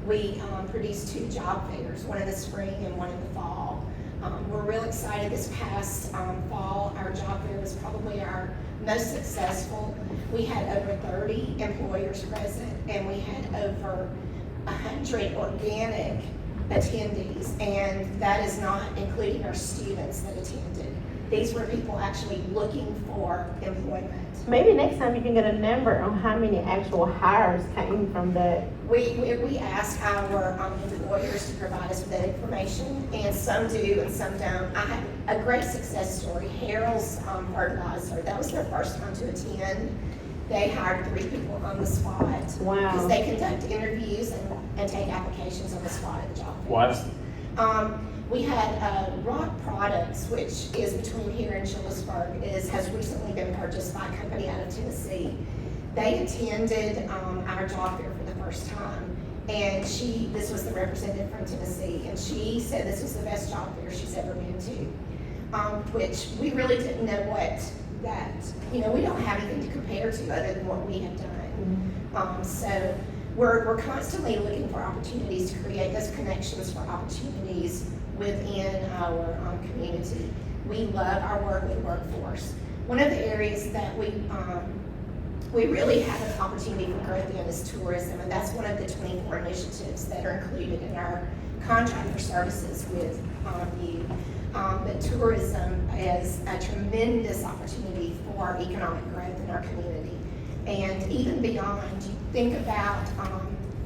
We produced 2 job fairs, one in the spring and one in the fall. We're real excited. This past fall, our job fair was probably our most successful. We had over 30 employers present, and we had over 100 organic attendees, and that is not including our students that attended. These were people actually looking for employment. Maybe next time you can get a number on how many actual hires came from that. We ask our employers to provide us with that information, and some do and some don't. I had a great success story. Harold's fertilizer, that was their first time to attend. They hired 3 people on the spot. Wow. Because they conduct interviews and take applications on the spot at the job fair. What? We had Rock Products, which is between here and Sylacauga, has recently been purchased by a company out of Tennessee. They attended our job fair for the first time, and this was the representative from Tennessee, and she said this was the best job fair she's ever been to, which we really didn't know what that, we don't have anything to compare to other than what we have done. So we're constantly looking for opportunities to create those connections for opportunities within our community. We love our work with workforce. One of the areas that we really have an opportunity for growth in is tourism, and that's one of the 24 initiatives that are included in our contract for services with you. But tourism is a tremendous opportunity for economic growth in our community. And even beyond, you think about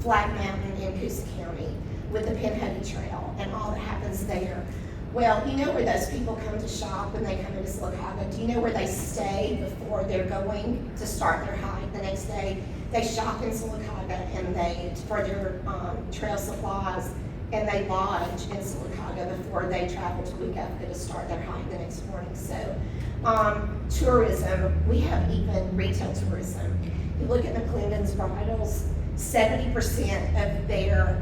Flag Mountain in Coosa County with the Pinhoti Trail and all that happens there. Well, you know where those people come to shop when they come into Sylacauga? Do you know where they stay before they're going to start their hike the next day? They shop in Sylacauga and for their trail supplies, and they lodge in Sylacauga before they travel to Weeka to start their hike the next morning. So tourism, we have even retail tourism. You look at McClendon's Bridals, 70% of their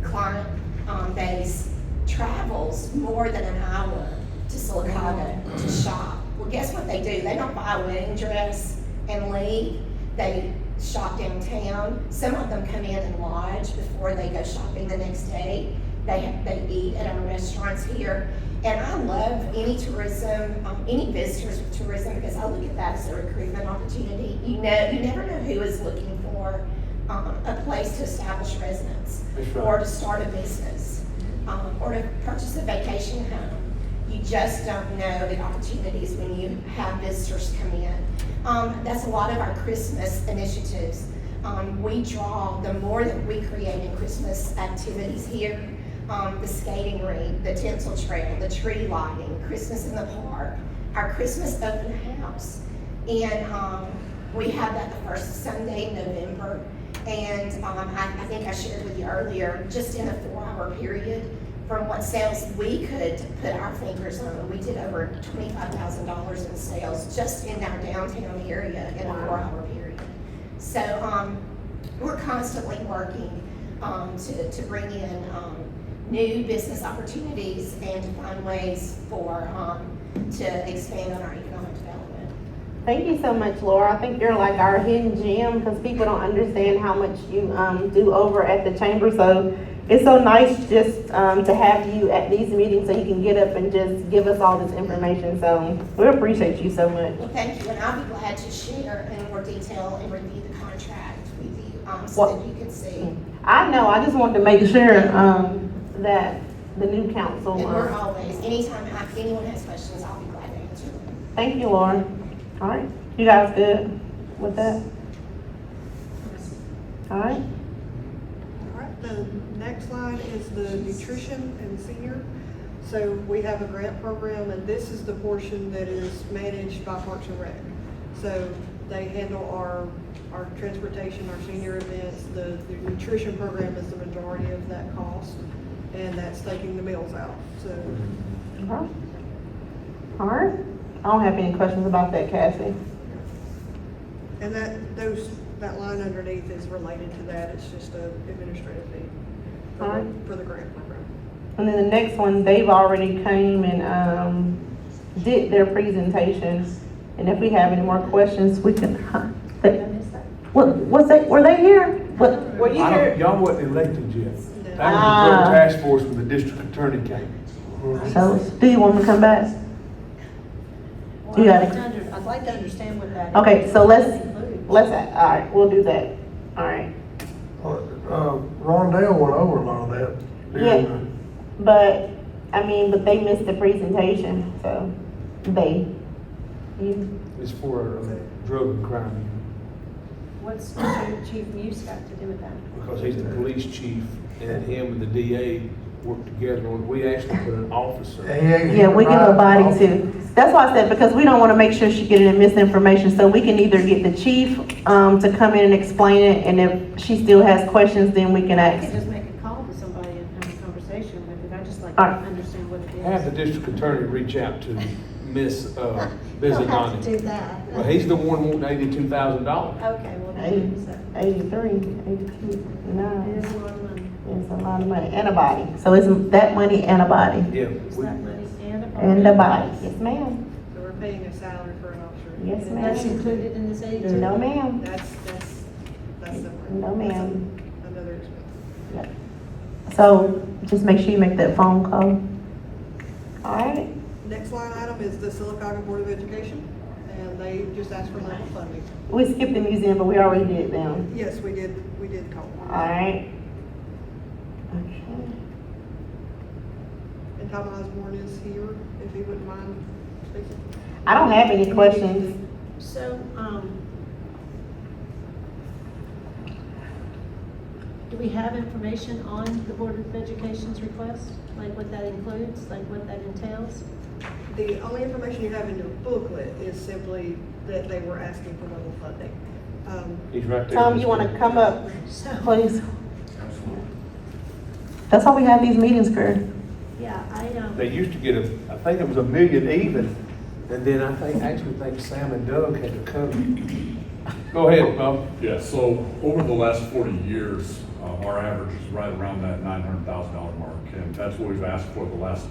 client base travels more than an hour to Sylacauga to shop. Well, guess what they do? They don't buy a wedding dress and leave. They shop downtown. Some of them come in and lodge before they go shopping the next day. They eat at our restaurants here. And I love any tourism, any visitors with tourism, because I look at that as a recruitment opportunity. You never know who is looking for a place to establish residence, or to start a business, or to purchase a vacation home. You just don't know the opportunities when you have visitors come in. That's a lot of our Christmas initiatives. We draw, the more that we create in Christmas activities here, the skating rink, the tinsel trail, the tree lighting, Christmas in the park, our Christmas open house. And we have that the first Sunday in November. And I think I shared with you earlier, just in a 4-hour period, from what sales we could put our fingers on, we did over $25,000 in sales just in our downtown area in a 4-hour period. So we're constantly working to bring in new business opportunities and to find ways to expand on our economic development. Thank you so much, Laura. I think you're like our hidden gem, because people don't understand how much you do over at the chamber. So it's so nice just to have you at these meetings so you can get up and just give us all this information. So we appreciate you so much. Well, thank you, and I'll be glad to share in more detail and review the contract with you so that you can see. I know, I just wanted to make sure that the new council. And we're always, anytime anyone has questions, I'll be glad to answer them. Thank you, Laura. All right, you guys good with that? All right. All right, the next slide is the nutrition and senior. So we have a grant program, and this is the portion that is managed by Parks and Rec. So they handle our transportation, our senior events. The nutrition program is the majority of that cost, and that's taking the meals out. So. All right. I don't have any questions about that, Cassie. And that line underneath is related to that, it's just a administrative fee Alright. for the grant program. And then the next one, they've already came and, did their presentation. And if we have any more questions, we can, what's that, were they here? Were you here? Y'all wasn't elected yet. That was Ah. the drug task force when the district attorney came. So, do you want me to come back? You got it. I'd like to understand what that is. Okay, so let's, includes. all right, we'll do that. All right. Rondell went over a lot of that. Yeah, but, but they missed the presentation, so, you, It's for drug and crime, What's Chief Muse got to do with that? because he's the police chief, and him and the DA work together on, we actually put an officer. yeah, we give a body too. That's why I said, because we don't wanna make sure she get any misinformation, so we can either get the chief, to come in and explain it, and if she still has questions, then we can I could ask. just make a call to somebody and have a conversation with it. I just like All to right. understand what it is. Have the district attorney reach out to Miss Don't have to do Bizzagani. that. Well, he's the one wanting $82,000. Okay, well, that is, 83, 82, it no, is a lot of money. it's a lot of money, and a body, so it's that money and a body, Yeah. Is that money and a. and a body, yes ma'am, So we're paying a salary for an officer. Yes, And ma'am. That's included in this 82? no ma'am, That's separate. No, ma'am. That's another expense. Yep. So, just make sure you make that phone call. All right, Next line item is the Sylacauga Board of Education, and they just asked for level funding. we skipped the museum, but we already did them. Yes, we did call. All right. Okay. And Tom Osborne is here, if he wouldn't mind speaking. I don't have any questions. So, do we have information on the Board of Education's request? Like what that includes, like what that entails? The only information you have in your booklet is simply that they were asking for level funding. He's right there. Tom, you wanna come up, So, please? That's why we have these meetings, Kurt. yeah, They used to get I think it was $1 million even, and then I think Sam and Doug had to come. Go ahead, Bob. Yeah, so over the last 40 years, our average is right around that $900,000 mark, and that's what we've asked for the last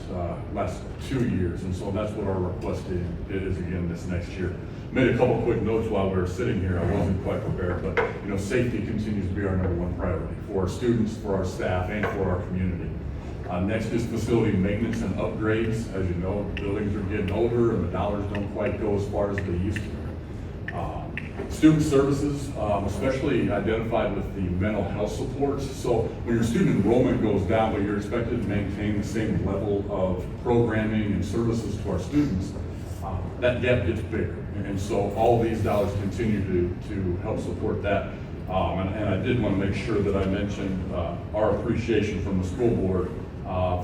2 years, and so that's what our request is again this next year. Made a couple quick notes while we were sitting here. I wasn't quite prepared, but safety continues to be our #1 priority for our students, for our staff, and for our community. Next is facility maintenance and upgrades. As you know, buildings are getting older and the dollars don't quite go as far as they used to. Student services, especially identified with the mental health supports. So when your student enrollment goes down, but you're expected to maintain the same level of programming and services to our students, that gap gets bigger. And so all of these dollars continue to help support that. And I did want to make sure that I mentioned our appreciation from the school board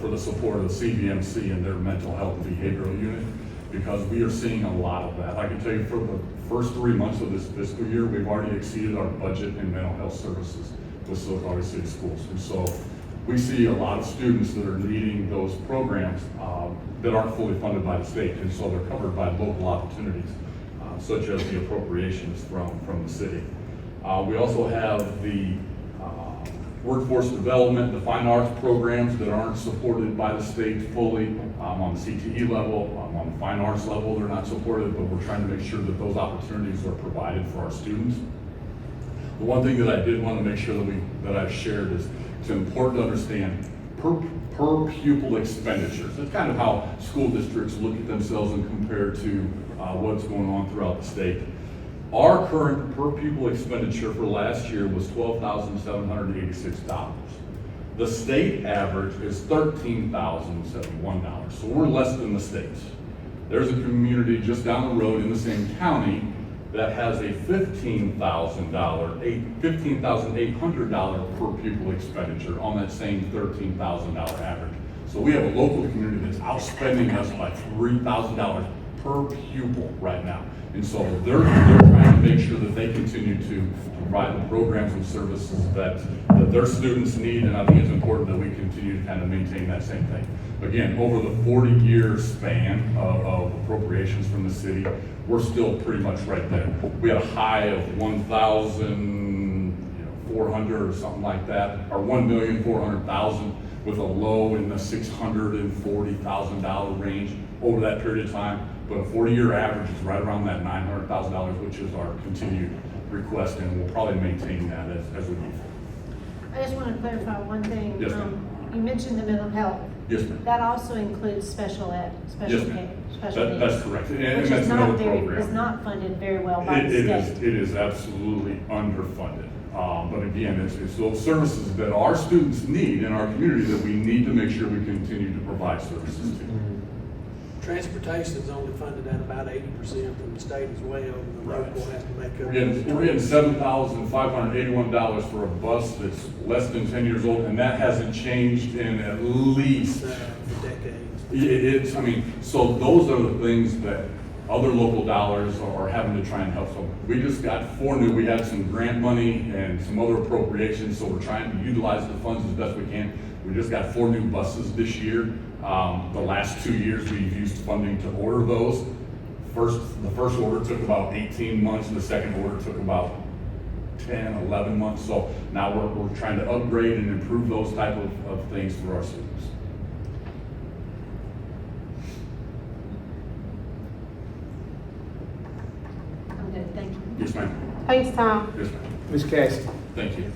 for the support of the CVMC and their mental health and behavioral unit, because we are seeing a lot of that. I can tell you for the first 3 months of this fiscal year, we've already exceeded our budget in mental health services with Sylacauga City Schools. And so we see a lot of students that are needing those programs that aren't fully funded by the state, and so they're covered by local opportunities, such as the appropriations from the city. We also have the workforce development, the fine arts programs that aren't supported by the state fully on the CTE level, on the fine arts level, they're not supported, but we're trying to make sure that those opportunities are provided for our students. The one thing that I did want to make sure that I've shared is it's important to understand per pupil expenditures. That's kind of how school districts look at themselves and compare to what's going on throughout the state. Our current per pupil expenditure for last year was $12,786. The state average is $13,071, so we're less than the states. There's a community just down the road in the same county that has a $15,800 per pupil expenditure on that same $13,000 average. So we have a local community that's outspending us by $3,000 per pupil right now. And so they're trying to make sure that they they continue to provide the programs and services that their students need, and I think it's important that we continue to kind of maintain that same thing. Again, over the 40-year span of appropriations from the city, we're still pretty much right there. We had a high of 1,400 or something like that, or 1,400,000, with a low in the $640,000 range over that period of time. But a 40-year average is right around that $900,000, which is our continued request, and we'll probably maintain that as we move forward. I just want to clarify one thing. Yes, ma'am. You mentioned the mental health. Yes, ma'am. That also includes special ed, special Yes, K, ma'am. special needs. That's correct. And Which that's is another not very, program. is not funded very well by the It state. is absolutely underfunded. But again, it's those services that our students need in our community that we need to make sure we continue to provide services to. Transportation is only funded at about 80% from the state as well, and the local has to make up. We're getting $7,581 for a bus that's less than 10 years old, and that hasn't changed in at least For decades. I mean, so those are the things that other local dollars are having to try and help. So we just got 4 new, we had some grant money and some other appropriations, so we're trying to utilize the funds as best we can. We just got 4 new buses this year. The last 2 years, we've used funding to order those. The first order took about 18 months, and the second order took about 10, 11 months. So now we're trying to upgrade and improve those type of things for our students. I'm good, thank you. Yes, ma'am. Thanks, Tom. Yes, ma'am. Ms. Cassie, Thank you.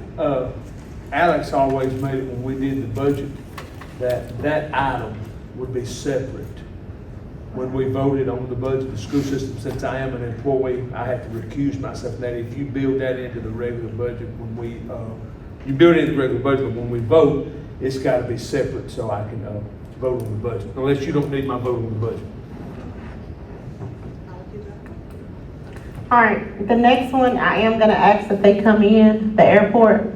Alex always made it when we did the budget, that item would be separate. When we voted on the budget of the school system, since I am an employee, I have to recuse myself from that. If you build that into the regular budget, you build it into the regular budget, but when we vote, it's gotta be separate so I can, vote on the budget, unless you don't need my vote on the budget. I'll do that. All right, the next one, I am gonna ask if they come in, the airport,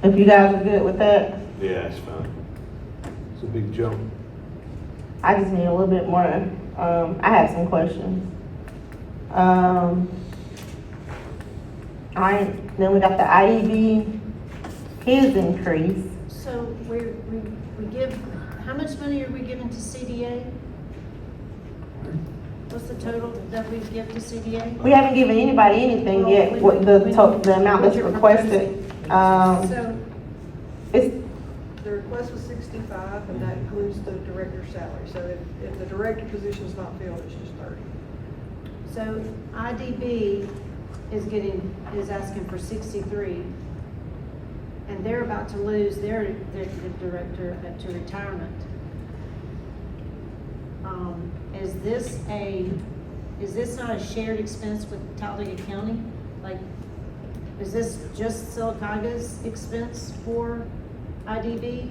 if you guys are good with that. Yeah, it's fine. It's a big jump. I just need a little bit more, I have some questions. All right, then we got the IDB, his increase. So we give, how much money are we giving to CDA? What's the total that we give to CDA? We haven't given anybody anything yet, what the amount that's requested. So, It's, The request was 65, and that includes the director's salary. So if the director position is not filled, it's just 30. so IDB is asking for 63, and they're about to lose their executive director to retirement. Is this not a shared expense with Talladega County? Like, is this just Sylacauga's expense for IDB?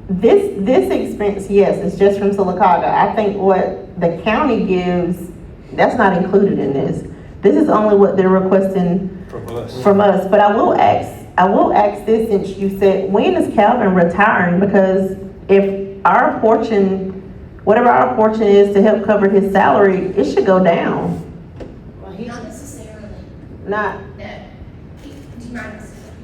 this expense, yes, it's just from Sylacauga. I think what the county gives, that's not included in this. This is only what they're requesting from us. But I will ask this, since you said, when is Calvin retiring? Because if our portion, whatever our portion is to help cover his salary, it should go down. Well, Not necessarily, Not, no. Do you mind?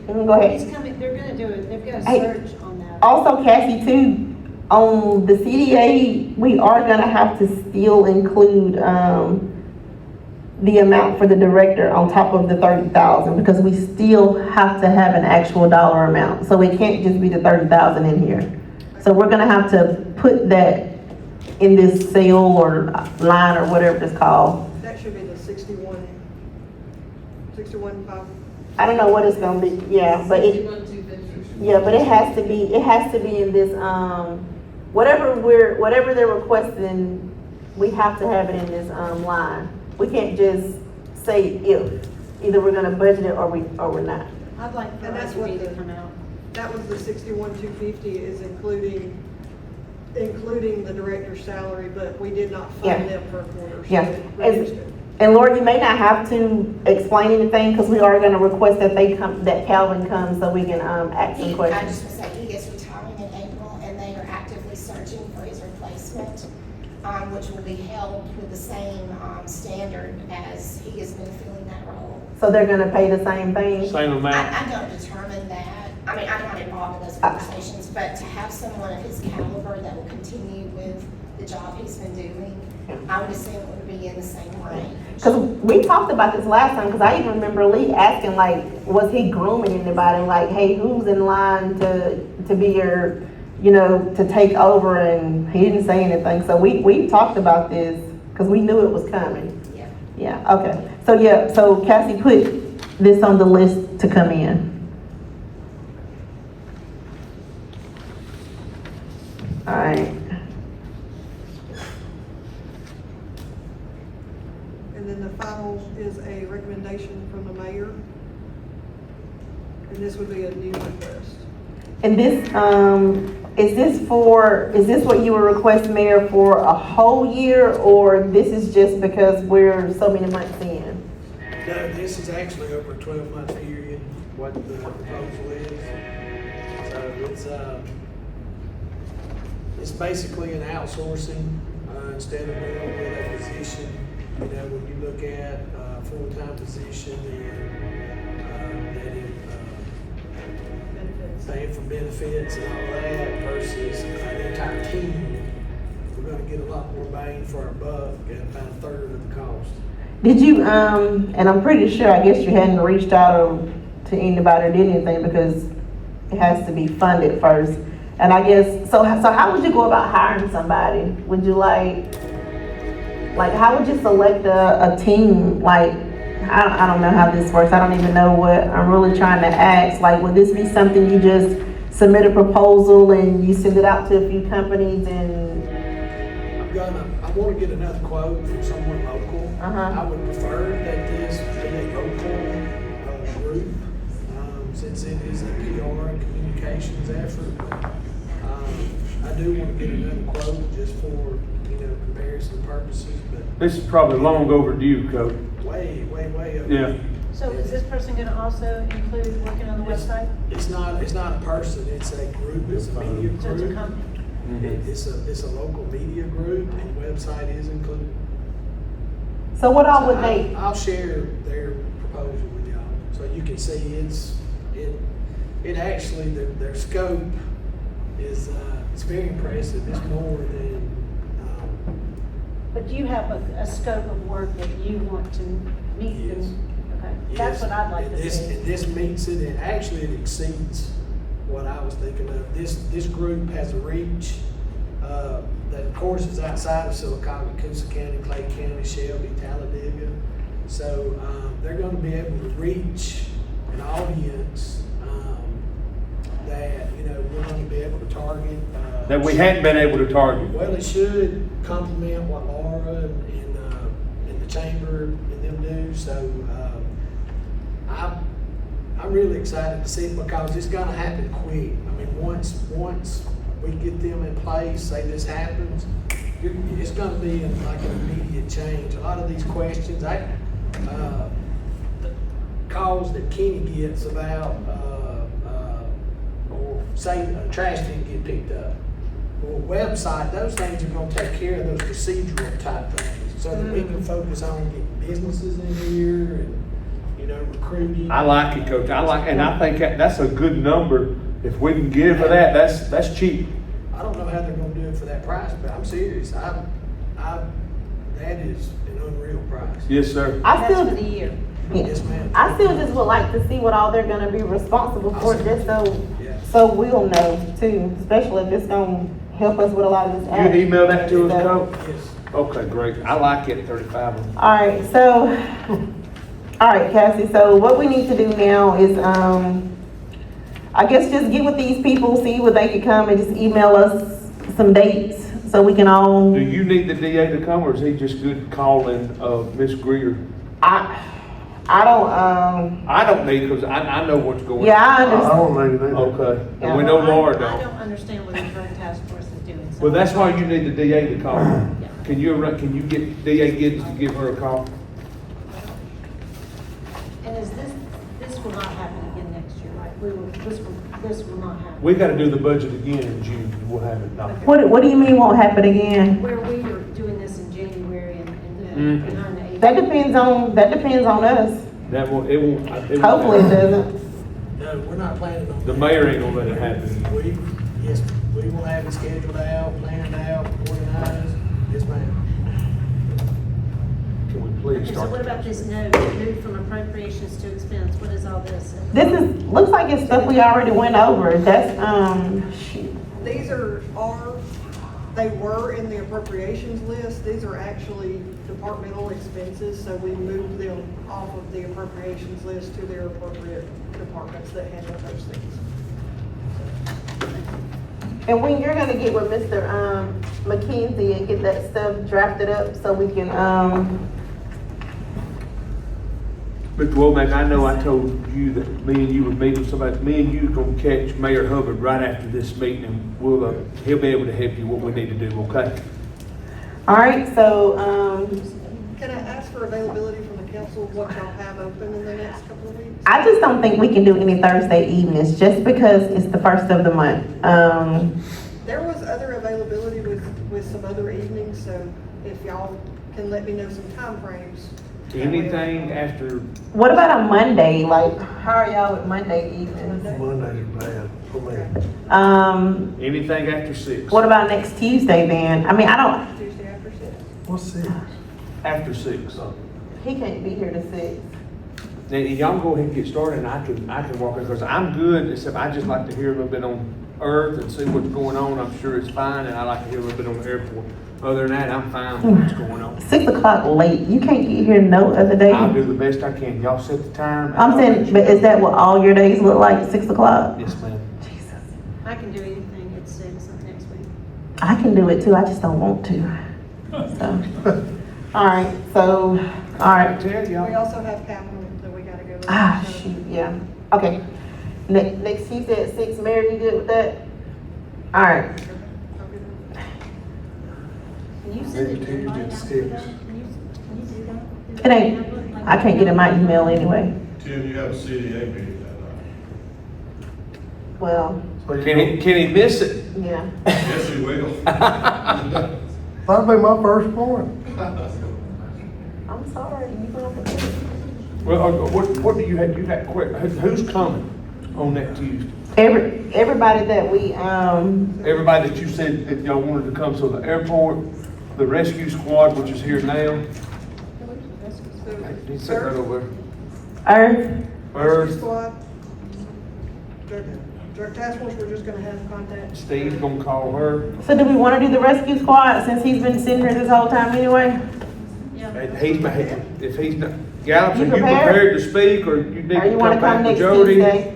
go ahead. he's coming, they're gonna do it, they've got a Hey, search on that. Also, Cassie, too, on the CDA, we are gonna have to still include, the amount for the director on top of the 30,000, because we still have to have an actual dollar amount. So it can't just be the 30,000 in here. So we're gonna have to put that in this cell or line or whatever it's called. That should be the 61.5. I don't know what it's gonna be, yeah, but it, yeah, but it has to be in this, whatever they're requesting, we have to have it in this, line. We can't just say if, either we're gonna budget it or we're not. I'd like for And that's what IDB to the- come out. That was the 61,250 is including the director's salary, but we did not Yeah. fund them for a quarter. So Yeah. it registered. And Lord, you may not have to explain anything, because we are gonna request that that Calvin comes so we can, ask some I questions. just want to say, he is retiring in April, and they are actively searching for his replacement, which will be held with the same, standard as he has been filling that role. So they're gonna pay the same thing? Same amount? I don't determine that. I mean, I'm not involved in those conversations, but to have someone of his caliber that will continue with the job he's been doing, I would assume it would be in the same range. Cause we talked about this last time, cause I even remember Lee asking like, was he grooming anybody? Like, hey, who's in line to be your, to take over? And he didn't say anything. So we talked about this, cause we knew it was coming. Yeah. Yeah, okay. So Cassie put this on the list to come in. All right. And then the final is a recommendation from the mayor. And this would be a new request. And this, is this what you would request, Mayor, for a whole year, or this is just because we're so many months in? No, this is actually over a 12-month period, what the proposal is. So it's basically an outsourcing, instead of going with a position. When you look at a full-time position and that it, paying for benefits and all that versus an entire team, we're gonna get a lot more bang for our buck at about a third of the cost. Did you, and I'm pretty sure, I guess you hadn't reached out to anybody or did anything because it has to be funded first. And I guess, so how would you go about hiring somebody? Would you how would you select a team? Like, I don't know how this works. I don't even know what I'm really trying to ask. Like, would this be something you just submit a proposal and you send it out to a few companies and? I want to get another quote from someone local. I would prefer that this be a local group, since it is a PR and communications effort. But, I do want to get another quote just for, comparison purposes, but This is probably long overdue, Coach. way over. Yeah. So is this person gonna also include working on the website? It's not a person, it's a group, it's a media So it's a group. company? It's a local media group, and website is included. So what all would they? I'll share their proposal with y'all, so you can see it actually, their scope is, it's very impressive. It's more than, But do you have a scope of work that you want to meet? Yes. Okay, that's what I'd like to see. This meets it, and actually it exceeds what I was thinking of. This group has a reach, that of course is outside of Sylacauga, Coosa County, Clay County, Shelby, Talladega. So, they're gonna be able to reach an audience, that, we're gonna be able to target. That we hadn't been able to target. Well, it should complement what Laura and the chamber and them do. So, I'm really excited to see it because it's gonna happen quick. I mean, once we get them in place, say this happens, it's gonna be like an immediate change. A lot of these questions, the calls that Kenny gets about, or say trash didn't get picked up, or website, those things are gonna take care of those procedural type things, so that we can focus on getting businesses in here and, recruiting. I like it, Coach. And I think that's a good number. If we can give her that, that's cheap. I don't know how they're gonna do it for that price, but I'm serious. That is an unreal price. Yes, sir. That's for the year. Yes, ma'am. I still just would like to see what all they're gonna be responsible for, just Yeah. so we'll know too, especially if it's gonna help us with a lot of this. You email that to us, Coach? Yes. Okay, great. I like it, 35. All right, Cassie, so what we need to do now is, I guess just get with these people, see what they can come and just email us some dates so we can all. Do you need the DA to come, or is he just good calling, Miss Greer? I I don't need, because I know what's going on. yeah, I I understand. don't need that. Okay, Yeah. and we know Laura I don't. don't understand what the drug task force is doing. so- Well, that's why you need the DA to call. Can you get DA Giddens to give her a call? And this will not happen again next year, right? This will not happen. We gotta do the budget again in June, we'll have it done. What do you mean won't happen again? Where we are doing this in January and Mm. behind the. That depends on us. That won't, it won't. Hopefully it doesn't. No, we're not planning on. The mayor ain't gonna let it happen. Yes, we will have it scheduled out, planned out, organized. Yes, ma'am. Can we please Okay, so start? what about this note, move from appropriations to expense, what is all this? This is, looks like it's stuff we already went over. That's, shoot. These they were in the appropriations list. These are actually departmental expenses, so we moved them off of the appropriations list to their appropriate departments that handle those things. And when you're gonna get with Mr. McKenzie and get that stuff drafted up so we can, Mr. Womack, I know I told you that me and you would meet with somebody, me and you gonna catch Mayor Hubbard right after this meeting, and we'll, he'll be able to help you what we need to do, okay? all right, so, Can I ask for availability from the council, what y'all have open in the next couple of weeks? I just don't think we can do any Thursday evenings, just because it's the first of the month. There was other availability with some other evenings, so if y'all can let me know some timeframes. Anything after, What about a Monday? Like, how are y'all with Monday evenings? Mondays are bad for me. anything after 6? What about next Tuesday then? I mean, I don't, Tuesday after 6. What's this? After 6. he can't be here to 6. Now, y'all go ahead and get started, and I can walk in, because I'm good, except I just like to hear a little bit on Earth and see what's going on. I'm sure it's fine, and I like to hear a little bit on the airport. Other than that, I'm fine with what's going on. 6 o'clock late. You can't get here no other day. I'll do the best I can. Y'all set the time. and I'm I'll let saying, you but know. is that what all your days look like, 6 o'clock? Yes, ma'am. Jesus. I can do anything at 6 next week. I can do it too, I just don't want to. So, all right, so, all I right. tell We y'all. also have capital that we gotta go over. Ah, so- shoot, yeah. Okay. Next Tuesday at 6, Mary, you good with that? All right. Okay, I'll get it. Can you send Maybe an invite Tuesday out at to 6. that? Can you do that? It ain't, I can't get in my email anyway. Tim, you have a CDA meeting that Well, So you Can he miss it? yeah. night. Yes, you will. That'll be my first one. I'm sorry, you gonna have to. Well, what do you have, who's coming on that Tuesday? Everybody that we, Everybody that you said that y'all wanted to come, so the airport, the rescue squad, which is here now. He's sitting right over Earth, there. Rescue Earth, Squad, drug task force, we're just gonna have contact. Steve's gonna call her. so do we wanna do the rescue squad since he's been sitting here this whole time anyway? Yeah. And if he's not, Gallops, are You you prepared? prepared to speak, or you need Or to you wanna come come back to next Jody? Tuesday?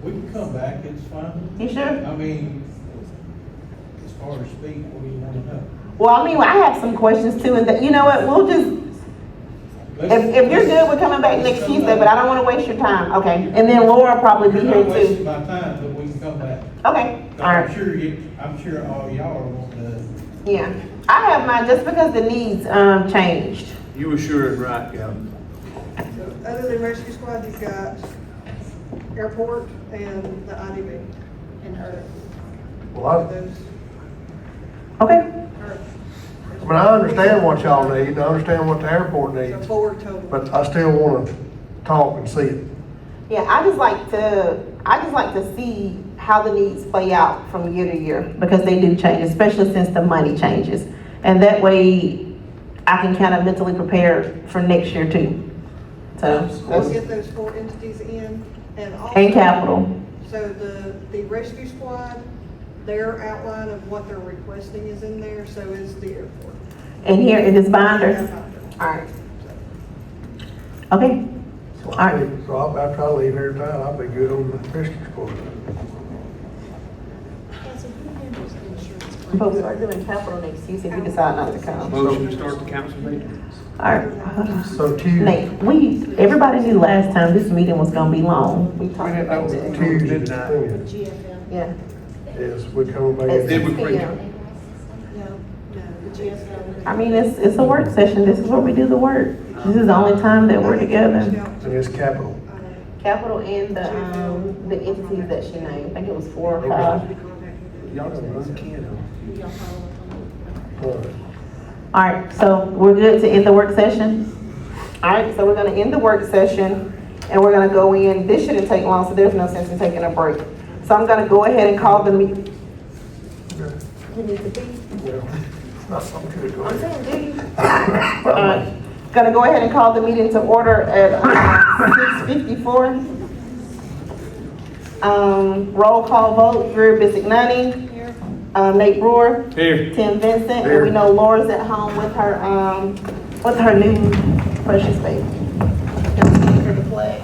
We can come back, it's fine. You sure? I mean, as far as speak, what do you want to know? Well, I mean, I have some questions too, and that, you know what, we'll just, if you're good with coming back next Tuesday, but I don't wanna waste your time, okay? And then Laura will probably be You're here not wasting too. my time, but we can come back. Okay, all I'm right, sure all y'all are wanting to. yeah. I have mine just because the needs, changed. You were sure and right, Gallops. So other than rescue squad, you've got airport and the IDB. And Earth. Well, Those Okay, are, I mean, I understand what y'all need, I understand what the airport so needs, 4 total. but I still wanna talk and see it. yeah, I just like to see how the needs play out from year to year, because they do change, especially since the money changes. And that way, I can kind of mentally prepare for next year too. So, We'll that's, get those 4 entities in and also. and capital. So the rescue squad, their outline of what they're requesting is in there, so is the airport. And here it is binder. Yeah. All right. Okay, So All right. after I leave here tonight, I'll be good on the rescue squad. but we are doing capital next Tuesday if you decide not to come. Motion to start the council meeting. All right. So Tuesday, Nate, everybody knew last time this meeting was gonna be long. We talked about that. Tuesday, GFL. Yeah. yes, we're coming back. At Did we 6 bring p.m. No, the GFL. I mean, it's a work session. This is where we do the work. This is the only time that we're together. And it's capital. Capital and the entities that she named. I think it was 4 or 5. Y'all gonna run Ken on. Y'all follow up on All right. All right, so we're good to end the work session? All right, so we're gonna end the work session and we're gonna go in, this shouldn't take long, so there's no sense in taking a break. So I'm gonna go ahead and call the meeting. You need to be? Not something good, go I'm ahead. saying, do you? All right, gonna go ahead and call the meeting to order at 6:54. Roll call vote, Yuri Bisignani. Nate Brewer. Here. Tim Vincent, and Here. we know Laura's at home with her new precious baby. Can we stand for the flag?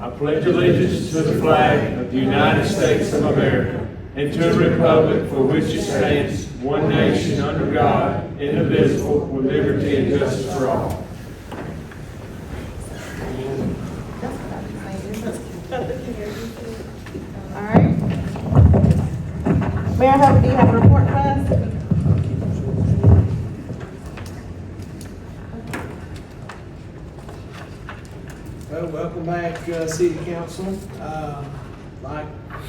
I pledge allegiance to the flag of the United States of America and to the republic for which it stands, one nation under God, indivisible, with liberty and justice for all. All right. Mayor Hubbard, do you have a report for us? Well, welcome back, City Council. Like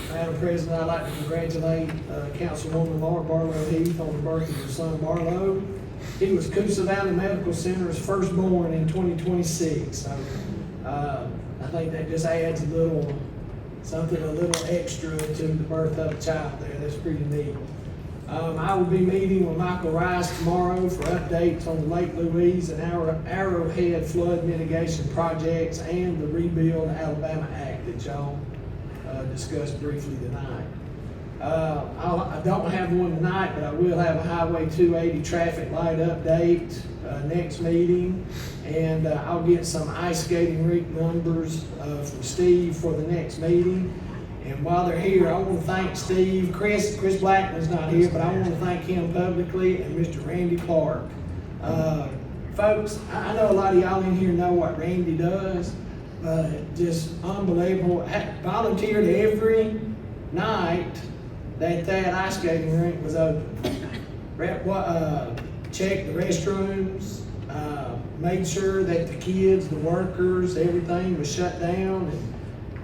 Madam President, I'd like to congratulate Councilwoman Laura Barlow Heath on the birth of her son Barlow. He was Coosa Valley Medical Center's firstborn in 2026. So I think that just adds something a little extra to the birth of a child there. That's pretty neat. I will be meeting with Michael Rice tomorrow for updates on the Lake Louise and Arrowhead flood mitigation projects and the Rebuild Alabama Act that y'all discussed briefly tonight. I don't have one tonight, but I will have a Highway 280 traffic light update next meeting. And I'll get some ice skating rink numbers from Steve for the next meeting. And while they're here, I want to thank Steve. Chris Blackman's not here, but I want to thank him publicly, and Mr. Randy Clark. Folks, I know a lot of y'all in here know what Randy does, but just unbelievable. Volunteered every night that ice skating rink was open. Checked the restrooms, made sure that the kids, the workers, everything was shut down.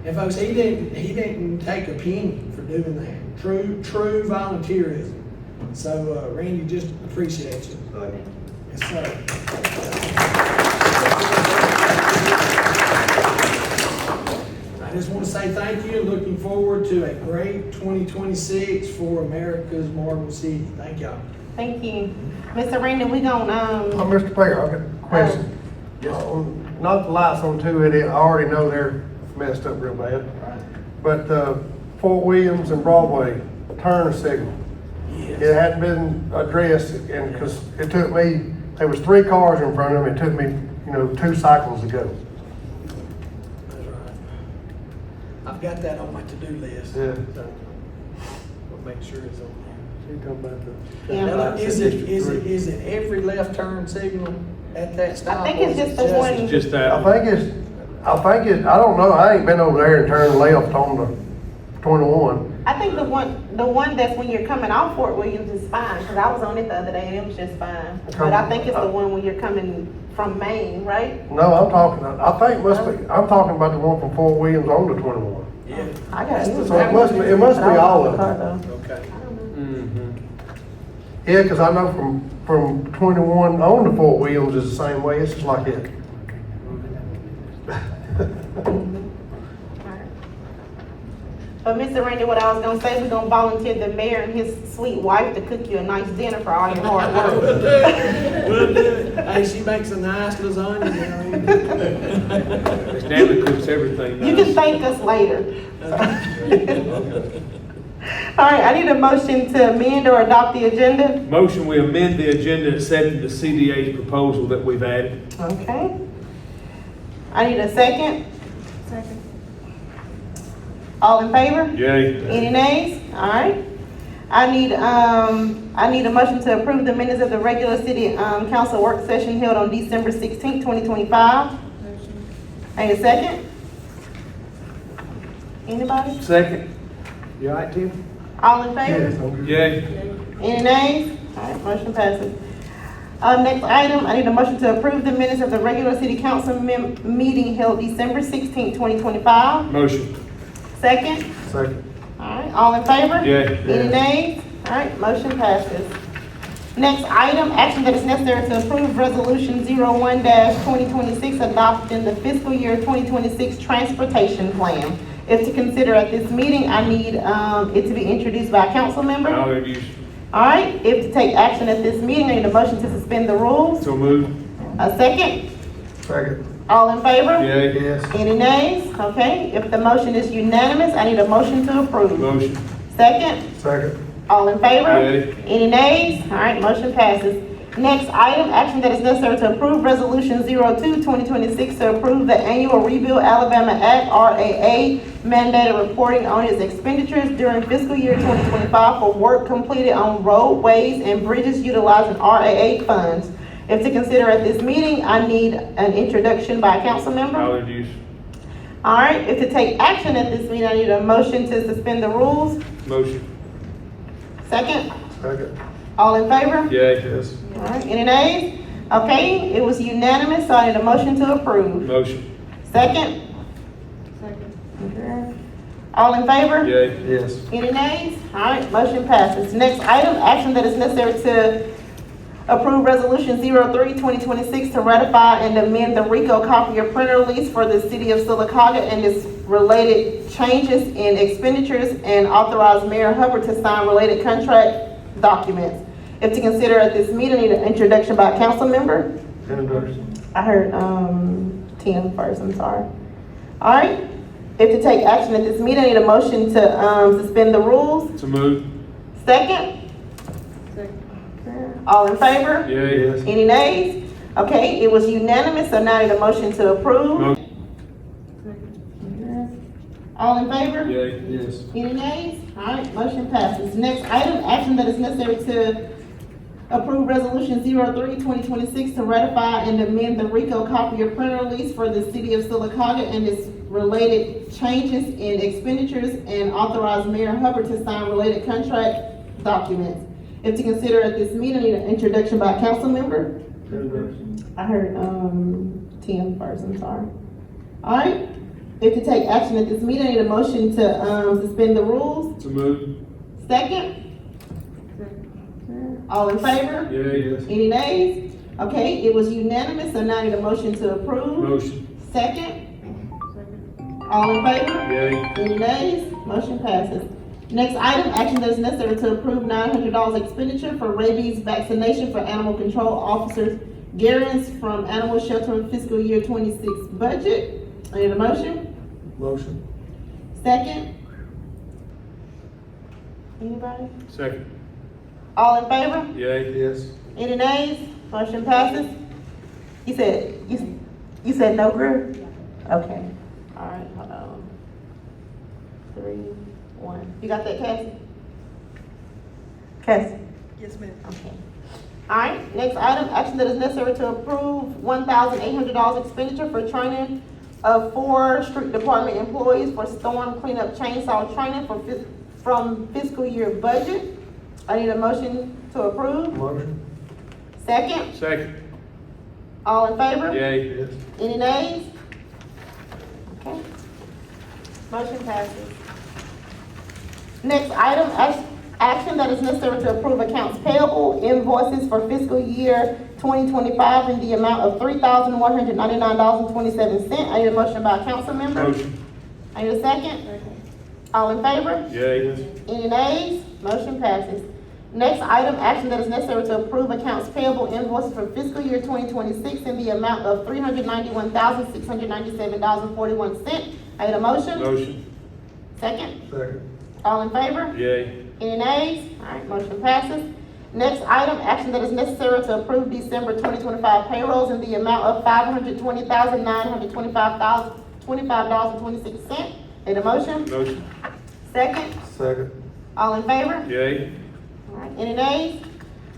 And folks, he didn't take a penny for doing that. True volunteerism. So Randy, just appreciate you. Yes, sir. I just want to say thank you and looking forward to a great 2026 for America's Marble City. Thank y'all. Thank you. Mr. Randy, we gonna, Mr. Mayor, I've got a question. Not the lights on 280, I already know they're messed up real bad. But Fort Williams and Broadway turn signal. Yes. It hadn't been addressed, and because it took me, there was 3 cars in front of me, it took me, 2 cycles to go. That's right. I've got that on my to-do list. Yeah. So we'll make sure it's on You talking about the? Yeah. there. Now, is it every left turn signal at that stop? I think it's or is just it the one. It's just that. I don't know, I ain't been over there and turned left on the 21. I think the one that's when you're coming off Fort Williams is fine, because I was on it the other day and it was just fine. But I think it's the one when you're coming from Maine, right? No, I'm talking about the one from Fort Williams on the 21. Yeah. I got it. So it must be all of them. Okay. Yeah, because I know from 21 on to Fort Williams is the same way, it's just like it. But Mr. Randy, what I was gonna say, we're gonna volunteer the mayor and his sweet wife to cook you a nice dinner for all your hard work. We'll do it. Hey, she makes a nice lasagna. Stanley cooks everything. You can thank us later. All right, I need a motion to amend or adopt the agenda. Motion, we amend the agenda accepting the CDA's proposal that we've added. Okay. I need a second. Second. All in favor? Yay. Any nays? All right. I need a motion to approve the minutes of the regular city council work session held on December 16th, 2025. Motion. I need a second. Anybody? Second. You all right, Tim? All in favor? Yes, I'm good. Yay. Any nays? All right, motion passes. Next item, I need a motion to approve the minutes of the regular city council meeting held December 16th, 2025. Motion. Second. Second. All right, all in favor? Yay. Any nays? All right, motion passes. Next item, action that is necessary to approve resolution 01-2026 adopting the fiscal year 2026 transportation plan. If to consider at this meeting, I need, it to be introduced by a council member. I'll introduce. All right, if to take action at this meeting, I need a motion to suspend the rules. So move. A second? Second. All in favor? Yay. Yes. Any nays? Okay, if the motion is unanimous, I need a motion to approve. Motion. Second? Second. All in favor? Yay. Any nays? All right, motion passes. Next item, action that is necessary to approve resolution 02-2026 to approve the annual Rebuild Alabama Act, RAA, mandated reporting on its expenditures during fiscal year 2025 for work completed on roadways and bridges utilizing RAA funds. If to consider at this meeting, I need an introduction by a council member. I'll introduce. All right, if to take action at this meeting, I need a motion to suspend the rules. Motion. Second? Second. All in favor? Yay. Yes. All right, any nays? Okay, it was unanimous, so I need a motion to approve. Motion. Second? Second. All in favor? Yay. Yes. Any nays? All right, motion passes. Next item, action that is necessary to approve resolution 03-2026 to ratify and amend the RICO copier printer lease for the city of Sylacauga and its related changes in expenditures and authorize Mayor Hubbard to sign related contract documents. If to consider at this meeting, I need an introduction by a council member. Introduction. I heard, Tim first, I'm sorry. All right, if to take action at this meeting, I need a motion to, suspend the rules. So move. Second? All in favor? Yay. Yes. Any nays? Okay, it was unanimous, so now I need a motion to approve. Motion. All in favor? Yay. Yes. Any nays? All right, motion passes. Next item, action that is necessary to approve resolution 03-2026 to ratify and amend the RICO copier printer lease for the city of Sylacauga and its related changes in expenditures and authorize Mayor Hubbard to sign related contract documents. If to consider at this meeting, I need an introduction by a council member. Introduction. I heard, Tim first, I'm sorry. All right, if to take action at this meeting, I need a motion to, suspend the rules. So move. Second? All in favor? Yay. Yes. Any nays? Okay, it was unanimous, so now I need a motion to approve. Motion. Second? All in favor? Yay. Any nays? Motion passes. Next item, action that is necessary to approve $900 expenditure for rabies vaccination for animal control officers Garens from animal shelter fiscal year 26 budget. I need a motion. Motion. Second? Anybody? Second. All in favor? Yay. Yes. Any nays? Motion passes. You said no, Greer? Okay. All right, hold on. 3, 1. You got that, Cassie? Cassie? Yes, ma'am. Okay. All right, next item, action that is necessary to approve $1,800 expenditure for training of 4 street department employees for storm cleanup chainsaw training from fiscal year budget. I need a motion to approve. Motion. Second? Second. All in favor? Yay. Yes. Any nays? Okay. Motion passes. Next item, action that is necessary to approve accounts payable invoices for fiscal year 2025 in the amount of $3,199.27. I need a motion by a council member. Motion. I need a second. All in favor? Yay. Any nays? Motion passes. Next item, action that is necessary to approve accounts payable invoices for fiscal year 2026 in the amount of $391,697.41. I need a motion. Motion. Second. Second. All in favor? Yay. Any nays? All right, motion passes. Next item, action that is necessary to approve December 2025 payrolls in the amount of $520,925.26. Need a motion? Motion. Second. Second. All in favor? Yay. All right, any nays?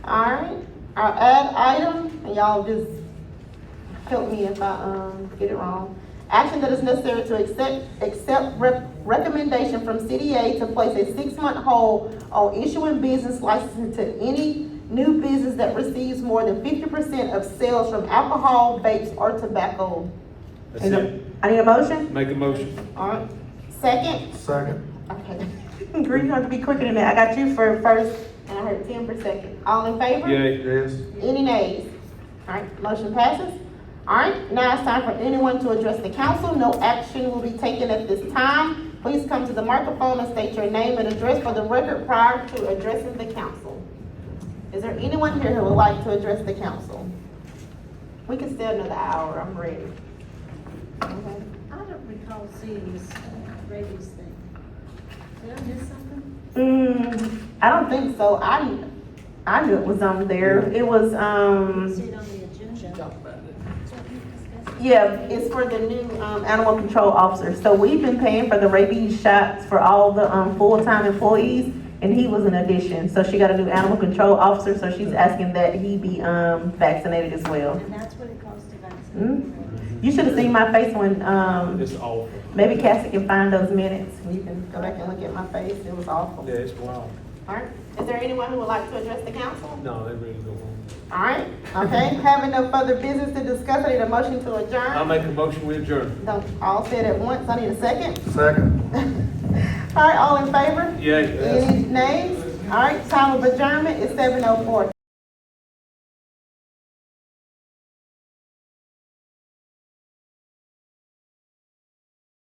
All right, our add item, and y'all just help me if I, get it wrong. Action that is necessary to accept recommendation from CDA to place a 6-month hold on issuing business licenses to any new business that receives more than 50% of sales from alcohol, vapes, or tobacco. That's it. I need a motion? Make a motion. All right, second? Second. Okay. Green, you have to be quicker than that. I got you for first, And I heard Tim for second. All in favor? Yay. Yes. Any nays? All right, motion passes. All right, now it's time for anyone to address the council. No action will be taken at this time. Please come to the microphone and state your name and address for the record prior to addressing the council. Is there anyone here who would like to address the council? We can stay another hour, I'm ready. Okay. I don't recall seeing this rabies thing. Did I miss something? I don't think so. I knew it was on there. It was, See it on the agenda. yeah, it's for the new, animal control officer. So we've been paying for the rabies shots for all the, full-time employees, and he was an addition. So she got a new animal control officer, so she's asking that he be, vaccinated as well. And that's what it costs to vaccinate. You should have seen my face when, It's awful. maybe Cassie can find those minutes. You can go back and look at my face. It was awful. Yeah, it's wild. All right. Is there anyone who would like to address the council? No, they really go home. All right. Okay. Having no further business to discuss, I need a motion to adjourn. I'll make a motion, we adjourn. Don't all say it at once. I need a second. Second. All right. All in favor? Yay. Any nays? All right. Time of adjournment is 7:04.